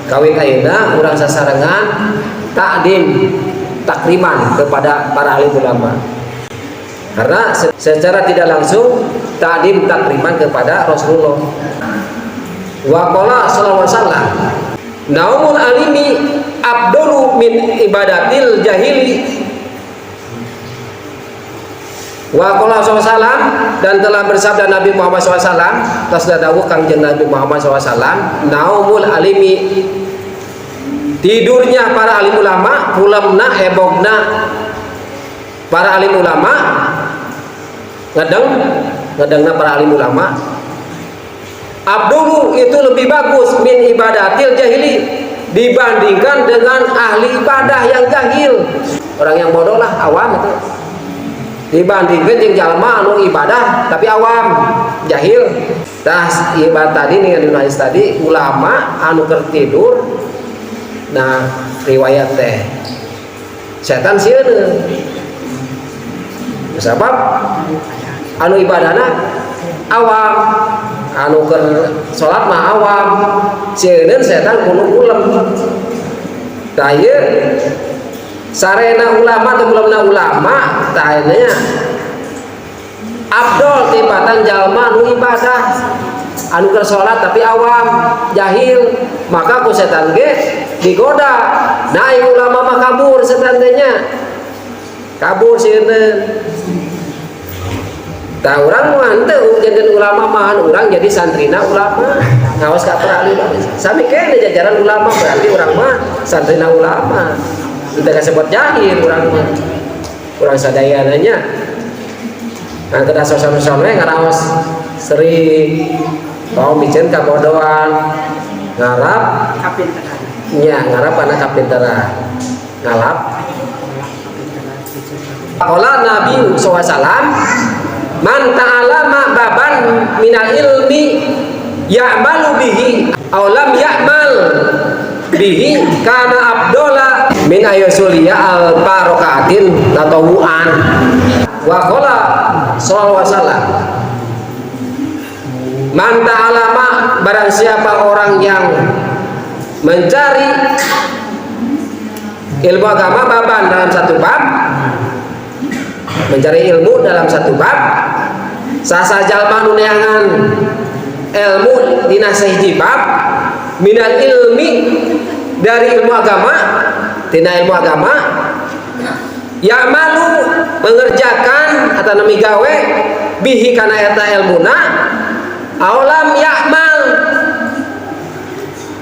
kawin ayeuna urang sasarengan takdim, takriman kepada para alim ulama. Karena secara tidak langsung takdim takriman kepada Rasulullah. Wa qala sallallahu alaihi wasallam, naumul alimi abdulu min ibadatil jahili. Wa qala sallallahu alaihi wasallam, dan telah bersabda Nabi Muhammad SAW, tasda dawuh Kangjeng Nabi Muhammad SAW, naumul alimi, tidurnya para alim ulama, pulamna hebogna para alim ulama, ngedengna para alim ulama, abdulu itu lebih bagus min ibadatil jahili, dibandingkan dengan ahli ibadah yang jahil. Orang yang bodoh lah, awam itu, dibandingkan jeung jalma anu ibadah tapi awam, jahil. Tah ibadah tadi dengan nulis tadi ulama anu keur tidur. Nah, riwayat teh setan sieun. Sabab anu ibadahna awam, anu keur salat mah awam, sieun setan kudu ulem. Tah ieu sarena ulama atau belumna ulama, tanya abdol tibatan jalma anu ibadah, anu keur salat tapi awam, jahil, maka ku setan ge digoda. Naik ulama mah kabur setan teh nya, kabur sieun. Tah urang mah henteu jadi ulama mah, urang jadi santrina ulama, ngaos ka para alim. Sami kene jajaran ulama berarti urang mah santrina ulama. Kita kasebut jahil urang mah. Urang sadayana nya Nah kada sosok-sosok ngaraos seri kau micen kabodohan ngarap ngarap anak kapintera ngalap Qala Nabi SAW man ta'alama baban minal ilmi ya'malu bihi aw lam ya'mal bihi kana abdola min ayusuliya al barokaatin tatawuan wa qala sallallahu alaihi wasallam man ta'alama barang siapa orang yang mencari ilmu agama baban dalam satu bab, mencari ilmu dalam satu bab, sasa jalma nuneangan ilmu dina sahiji bab minal ilmi dari ilmu agama, tina ilmu agama ya malu mengerjakan atau nami gawe bihi kana eta ilmuna aulam ya'mal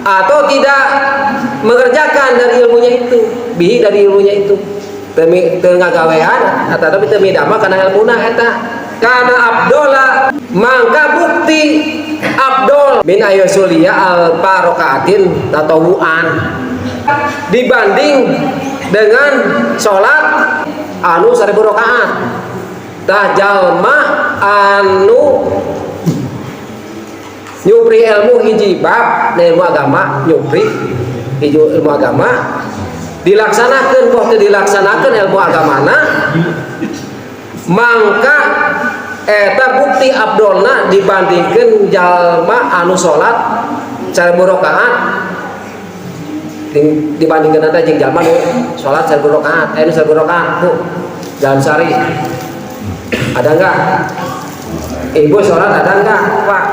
atau tidak mengerjakan dari ilmunya itu bihi dari ilmunya itu tengah gawean atau tapi temi dama karena ilmuna eta karena abdola maka bukti abdol min ayusuliya al barokaatin tatawuan dibanding dengan sholat anu 1000 rakaat tah jalma anu nyupri ilmu hiji bab ilmu agama nyupri ilmu agama dilaksanakan waktu dilaksanakan ilmu agamana mangka eta bukti abdolna dibandingkan jalma anu sholat 1000 rakaat dibandingkan nanti jeung jalma nu sholat 1000 rakaat 1000 rakaat bu dalam sehari ada enggak ibu sholat ada enggak pak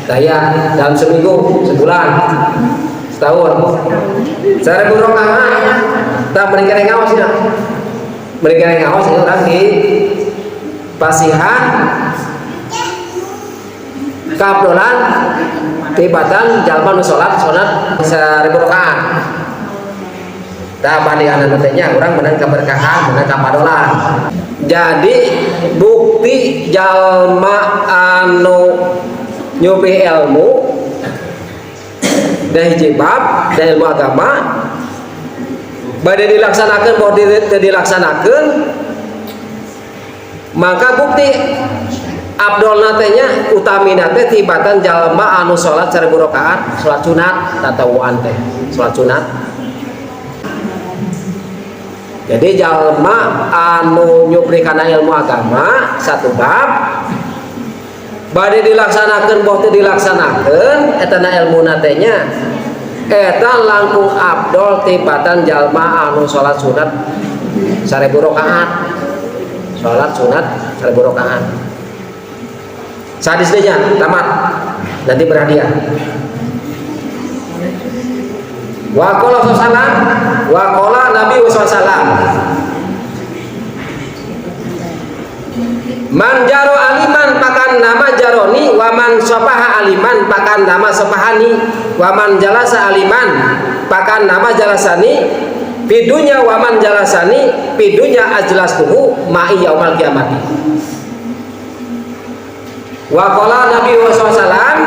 daya dalam seminggu sebulan setahun 1000 rakaat tak mereka yang ngawas ya mereka yang ngawas itu orang di pasihan kabdolan tibatan jalma nu sholat 1000 rakaat tak bandingan nantinya orang menang keberkahan menang kapadolan jadi bukti jalma anu nyupi ilmu dan hijibab dan ilmu agama badai dilaksanakan mau dilaksanakan maka bukti abdol natenya utami nate tibatan jalma anu sholat 1000 rakaat sholat sunat tatawuan teh sholat sunat jadi jalma anu nyupri kana ilmu agama satu bab badai dilaksanakan boh dilaksanakan etana ilmu natenya eta langkung abdol tibatan jalma anu sholat sunat 1000 rakaat sholat sunat 1000 rakaat sadis deja tamat nanti berhadiah wa qala sallallahu wa qala nabi sallallahu man jaro aliman pakan nama jaroni waman sopaha aliman pakan nama sopahani waman jalasa aliman pakan nama jalasani pidunya waman jalasani pidunya ajlas tuhu ma'i yaumal kiamati wa qala Nabi SAW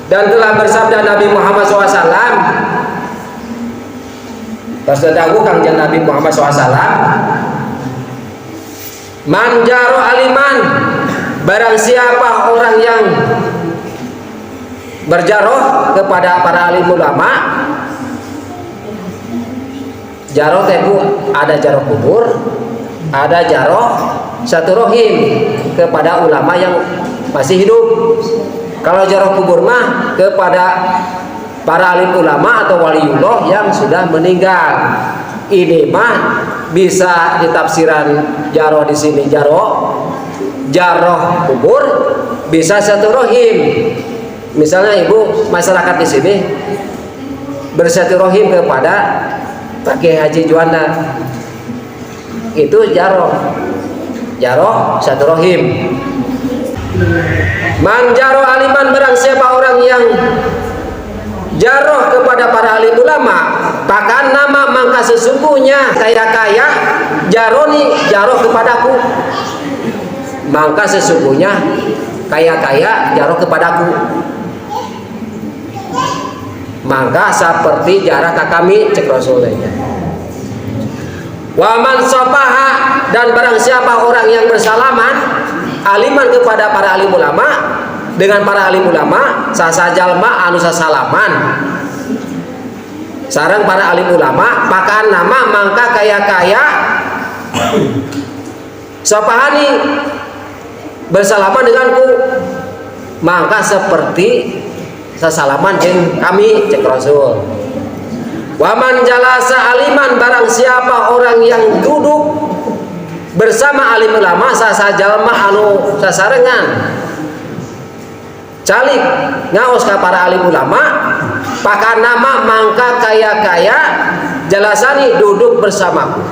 dan telah bersabda Nabi Muhammad SAW tasdadahu kang Nabi Muhammad SAW manjaro aliman barang siapa orang yang berjaroh kepada para alim ulama jaroh tebu ada jaroh kubur ada jaroh satu rohim kepada ulama yang masih hidup kalau jaroh kubur mah kepada para alim ulama atau waliullah yang sudah meninggal ini mah bisa ditafsiran jaroh di sini jaroh kubur bisa satu rohim misalnya ibu masyarakat di sini bersatu rohim kepada Pak Kiai Haji Juanda itu jaroh satu rohim man jaroh aliman barang siapa orang yang jaroh kepada para alim ulama pakan nama mangka sesungguhnya kaya jaroni jaro kepadaku, maka sesungguhnya kaya jaro kepadaku. Maka seperti jarak kami, cek Rasulullah. Waman safaha, dan barang siapa orang yang bersalaman aliman kepada para alim ulama, dengan para alim ulama sasajalma anu sasalaman sareng para alim ulama pakaan nama mangka kaya sapahani bersalaman denganku, maka seperti sasalaman jeung kami, cek Rasul. Waman jalasa aliman, barang siapa orang yang duduk bersama alim ulama sasajalma anu sasarengan calik ngaos ka para alim ulama pakan nama mangka kaya jalasani duduk bersamaku,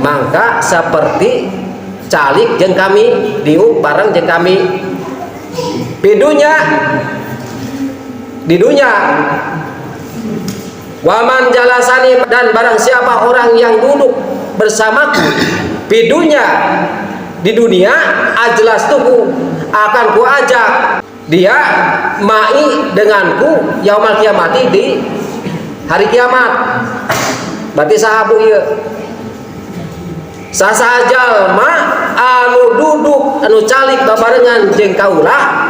maka seperti calik jeung kami diuk bareng jeung kami di dunia. Waman jalasani, dan barang siapa orang yang duduk bersamaku di dunia ajlas tubuh akan ku ajak dia mai denganku yaumal kiamati, di hari kiamat. Berarti sahabu ieu sasajal ma anu duduk anu calik babarengan jeung kaula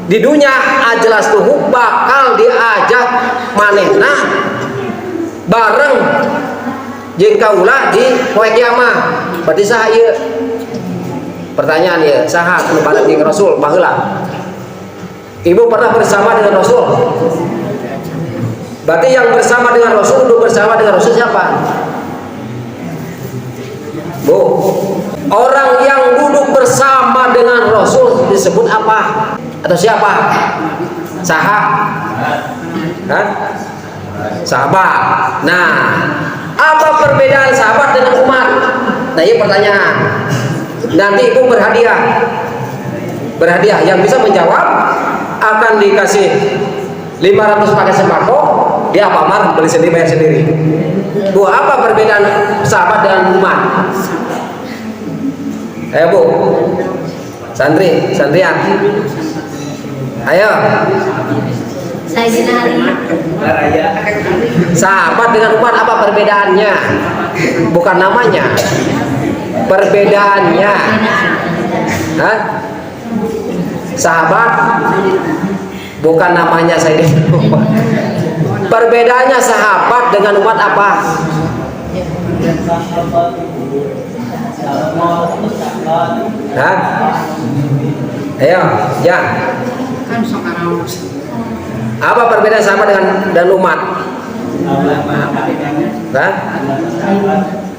di dunia ajlas tubuh bakal diajak manehna bareng jeung kaula di poe kiamat. Berarti saha ieu? Pertanyaan ya, saha anu balik jeung Rasul baheula? Ibu pernah bersama dengan Rasul? Berarti yang bersama dengan Rasul, duduk bersama dengan Rasul siapa? Bu, orang yang duduk bersama dengan Rasul disebut apa? Atau siapa? Saha? Hah? Sahabat. Nah, apa perbedaan sahabat dengan umat? Nah, ini pertanyaan. Nanti ibu berhadiah. Yang bisa menjawab akan dikasih 500 paket sembako. Dia apa mar beli sendiri bayar sendiri. Bu, apa perbedaan sahabat dengan umat? Ayo Bu, santrian. Ayo. Saya Sinari. Sahabat dengan umat apa perbedaannya? Bukan namanya. Perbedaannya. Hah? Sahabat bukan namanya saya. Perbedaannya sahabat dengan umat apa? Hah? Ayo, ya. Apa perbedaan sahabat dan umat? Hah?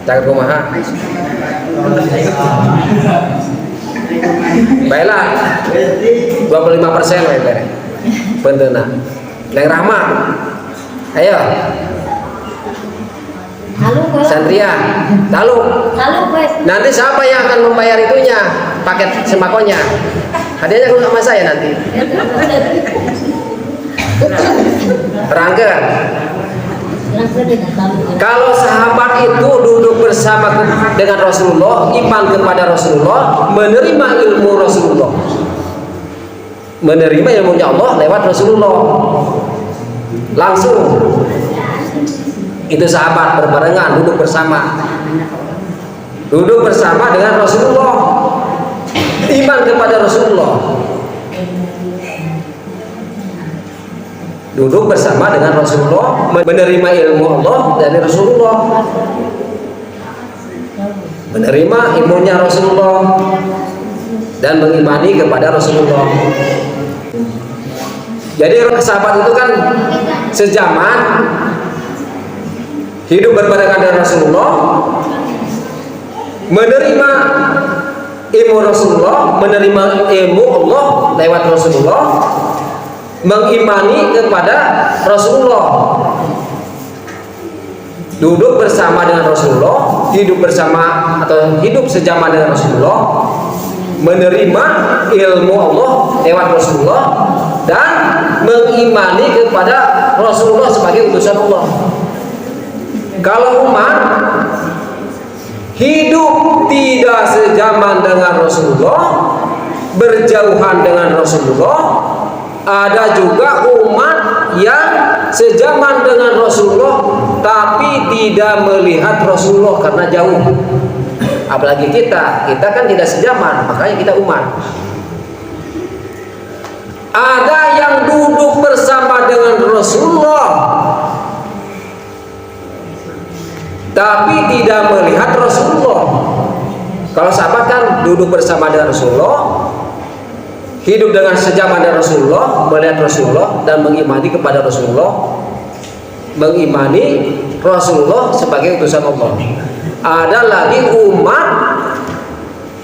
Jangan kumaha. Baiklah, 25% we penteuna. Leng Rahma. Ayo. Halo, Santrian. Halo, Pak. Nanti siapa yang akan membayar itunya? Paket sembakonya. Hadiahnya kalau sama saya nanti. Terangkan. Kalau sahabat itu duduk bersama dengan Rasulullah, iman kepada Rasulullah, menerima ilmu Rasulullah, menerima ilmunya Allah lewat Rasulullah langsung. Itu sahabat berbarengan duduk bersama dengan Rasulullah, iman kepada Rasulullah, duduk bersama dengan Rasulullah, menerima ilmu Allah dari Rasulullah, menerima ilmunya Rasulullah, dan mengimani kepada Rasulullah. Jadi sahabat itu kan sejaman, hidup berbarengan dengan Rasulullah, menerima ilmu Rasulullah, menerima ilmu Allah lewat Rasulullah, mengimani kepada Rasulullah, duduk bersama dengan Rasulullah, hidup bersama atau hidup sejaman dengan Rasulullah, menerima ilmu Allah lewat Rasulullah, dan mengimani kepada Rasulullah sebagai utusan Allah. Kalau umat hidup tidak sejaman dengan Rasulullah, berjauhan dengan Rasulullah, ada juga umat yang sejaman dengan Rasulullah tapi tidak melihat Rasulullah karena jauh. Apalagi kita kan tidak sejaman, makanya kita umat. Ada yang duduk bersama dengan Rasulullah tapi tidak melihat Rasulullah. Kalau sahabat kan duduk bersama dengan Rasulullah, hidup dengan sejaman dengan Rasulullah, melihat Rasulullah dan mengimani kepada Rasulullah, mengimani Rasulullah sebagai utusan Allah. Ada lagi umat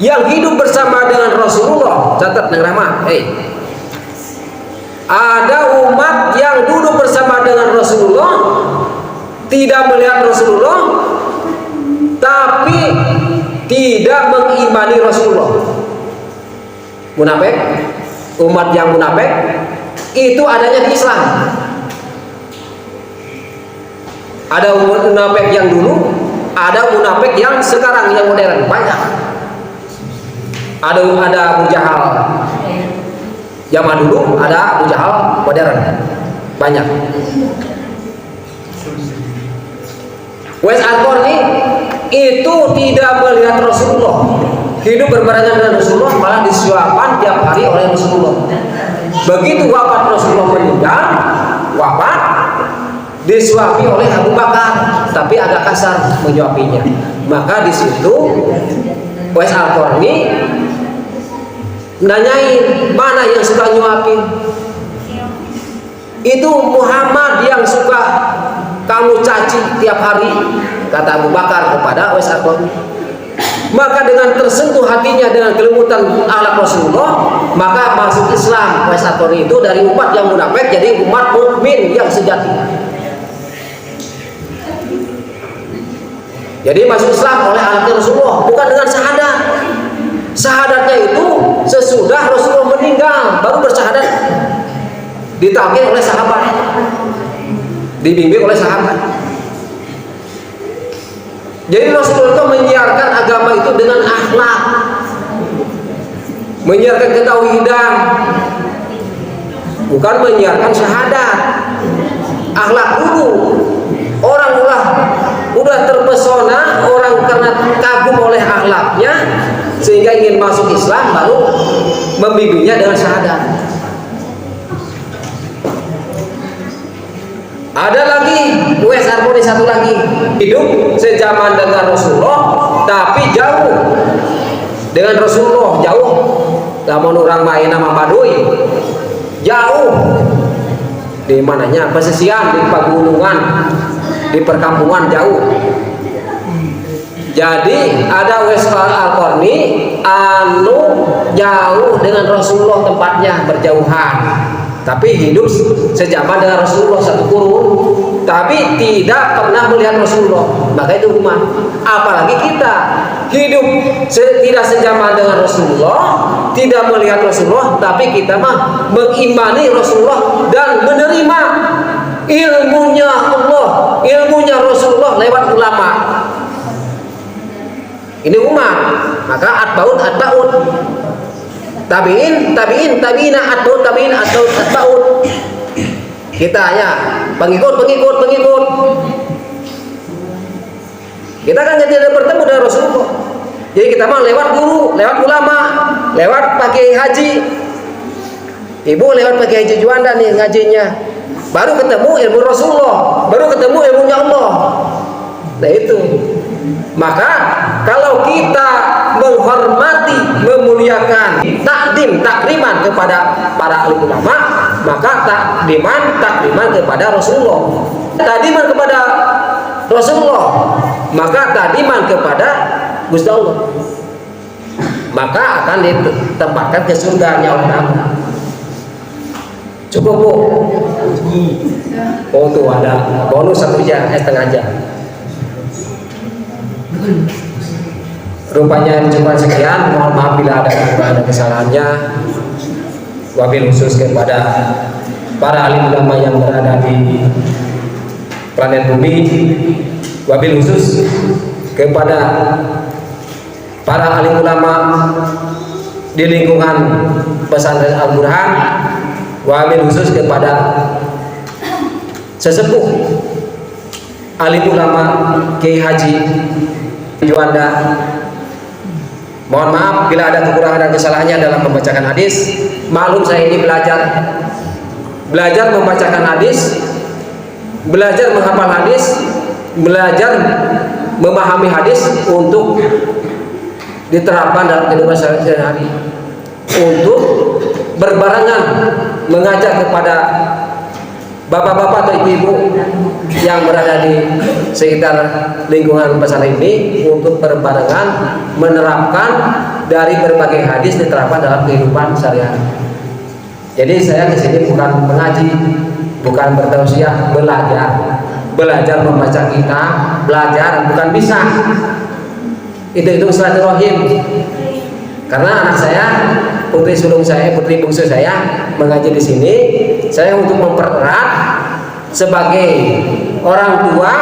yang hidup bersama dengan Rasulullah. Catat Neng Rahmat. Ada umat yang duduk bersama dengan Rasulullah, tidak melihat Rasulullah, tapi tidak mengimani Rasulullah. Munafik, umat yang munafik itu adanya di Islam. Ada munafik yang dulu, ada munafik yang sekarang yang modern, banyak. Ada Abu Jahal zaman dulu, ada Abu Jahal modern, banyak. Uwais Al-Qarni itu tidak melihat Rasulullah, hidup berbarengan dengan Rasulullah, malah disuapan tiap hari oleh Rasulullah. Begitu wafat Rasulullah meninggal, wafat disuapi oleh Abu Bakar, tapi agak kasar menyuapinya. Maka di situ Uwais Al-Qarni nanyain, mana yang suka nyuapin? Itu Muhammad yang suka kamu caci tiap hari, kata Abu Bakar kepada Uwais Al-Qarni. Maka dengan tersentuh hatinya dengan kelembutan akhlak Rasulullah, maka masuk Islam. Uwais Al-Qarni itu dari umat yang munafik jadi umat mukmin yang sejati. Jadi masuk Islam oleh akhlak Rasulullah, bukan dengan syahadat. Syahadatnya itu sesudah Rasulullah meninggal baru bersyahadat, ditalkin oleh sahabat, dibimbing oleh sahabat. Jadi Rasulullah itu menyiarkan agama itu dengan akhlak, menyiarkan ketauhidan, bukan menyiarkan syahadat. Akhlak dulu. Orang udah terpesona, orang karena kagum oleh akhlaknya sehingga ingin masuk Islam, baru membimbingnya dengan syahadat. Ada lagi Uwais Al-Qarni satu lagi, hidup sejaman dengan Rasulullah tapi jauh dengan Rasulullah, jauh. Lamun orang main nama Baduy, jauh. Di mananya? Pesisian, di pegunungan, di perkampungan, jauh. Jadi ada Uwais Al-Qarni anu jauh dengan Rasulullah, tempatnya berjauhan, tapi hidup sejaman dengan Rasulullah satu kurun, tapi tidak pernah melihat Rasulullah. Maka itu umat. Apalagi kita hidup tidak sejaman dengan Rasulullah, tidak melihat Rasulullah, tapi kita mah mengimani Rasulullah dan menerima ilmunya Allah, ilmunya Rasulullah lewat ulama. Ini umat. Maka atbaut tabiin atbaut. Kita ya pengikut. Kita kan tidak bertemu dengan Rasulullah. Jadi kita mah lewat guru, lewat ulama, lewat pakai haji. Ibu lewat pakai haji Juanda nih ngajinya. Baru ketemu ilmu Rasulullah, baru ketemu ilmunya Allah. Nah itu. Maka kalau kita menghormati, memuliakan, takriman kepada para alim ulama, maka takriman kepada Rasulullah. Takriman kepada Rasulullah, maka takriman kepada Gusti Allah. Maka akan ditempatkan ke surganya Allah. Cukup Bu? Oh tuh ada bonus 1 jam, setengah jam. Rupanya cuma sekian. Mohon maaf bila ada kesalahannya. Wabil khusus kepada para alim ulama yang berada di planet bumi. wabil khusus kepada para alim ulama di lingkungan pesantren Al-Burhan, wabil khusus kepada sesepuh alim ulama Kiai Haji Juanda. Mohon maaf bila ada kekurangan dan kesalahannya dalam membacakan hadis. Maklum saya ini belajar membacakan hadis, belajar menghafal hadis, belajar memahami hadis untuk diterapkan dalam kehidupan sehari-hari, untuk berbarengan mengajak kepada bapak-bapak atau ibu-ibu yang berada di sekitar lingkungan pesantren ini untuk berbarengan menerapkan dari berbagai hadis diterapkan dalam kehidupan sehari-hari. Jadi saya ke sini bukan mengaji, bukan bertausiah, belajar membaca kitab, belajar bukan bisa. Itu silaturahim. Karena anak saya, putri sulung saya, putri bungsu saya mengaji di sini, saya untuk mempererat sebagai orang tua,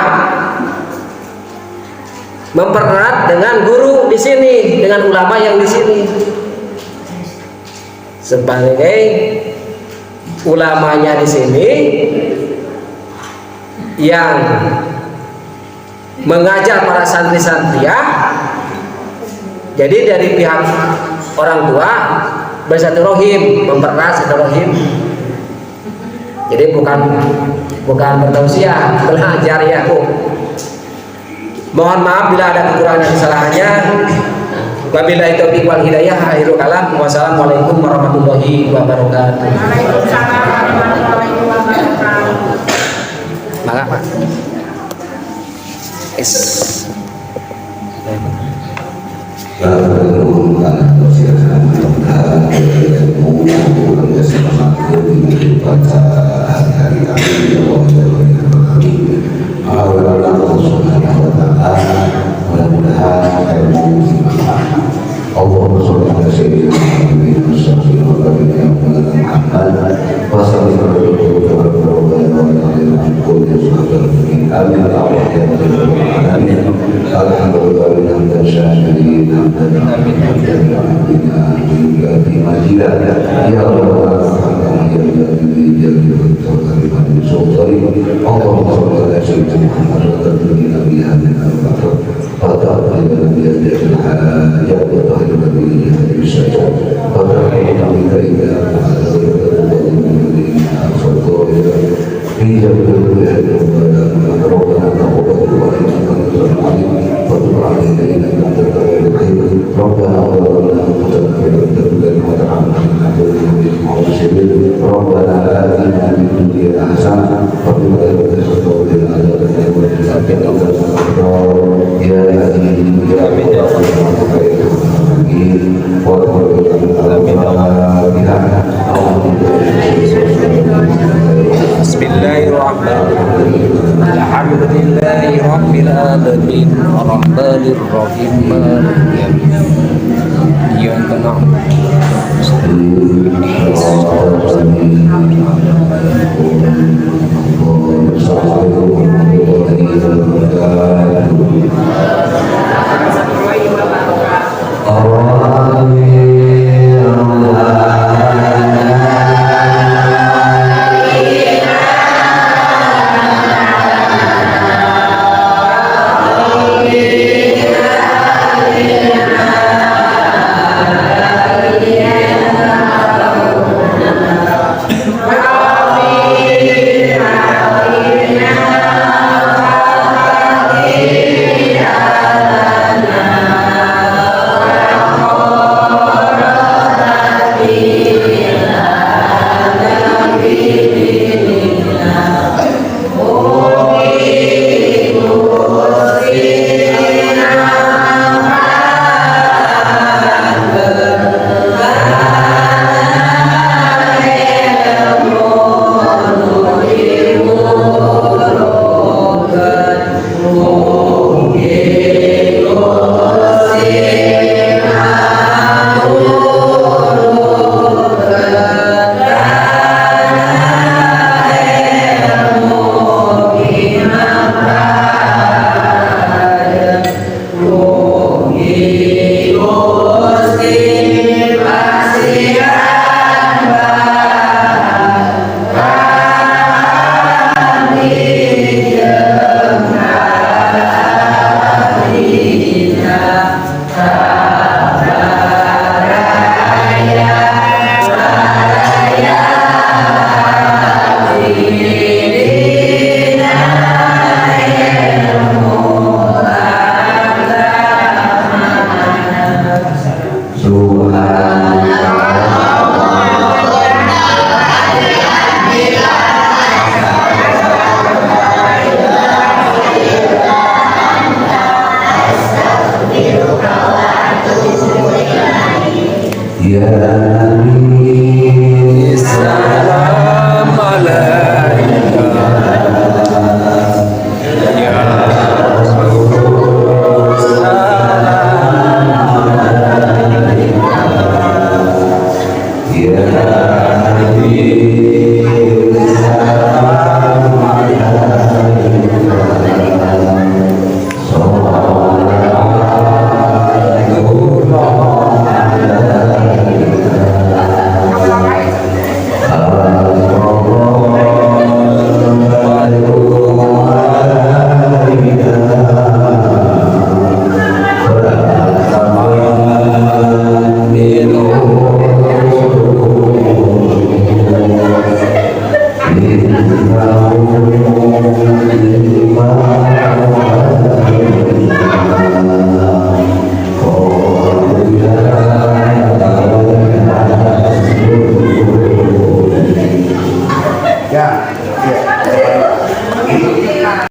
mempererat dengan guru di sini, dengan ulama yang di sini. Sebagai ulamanya di sini yang mengajar para santri-santriah. Jadi dari pihak orang tua bersilaturahim, mempererat silaturahim. Jadi bukan bertausiah, belajar ya Bu. Mohon maaf bila ada kekurangan dan kesalahannya. Wabillahi taufiq wal hidayah. Akhirul kalam. Wassalamualaikum warahmatullahi wabarakatuh. Waalaikumsalam warahmatullahi wabarakatuh. Maka Pak. Allahumma sholli ala sayyidina Muhammadin wa Bismillahirrahmanirrahim. Alhamdulillahi rabbil alamin arrahmanir rahim maliki yaumiddin. Iyyaka Ya Nabi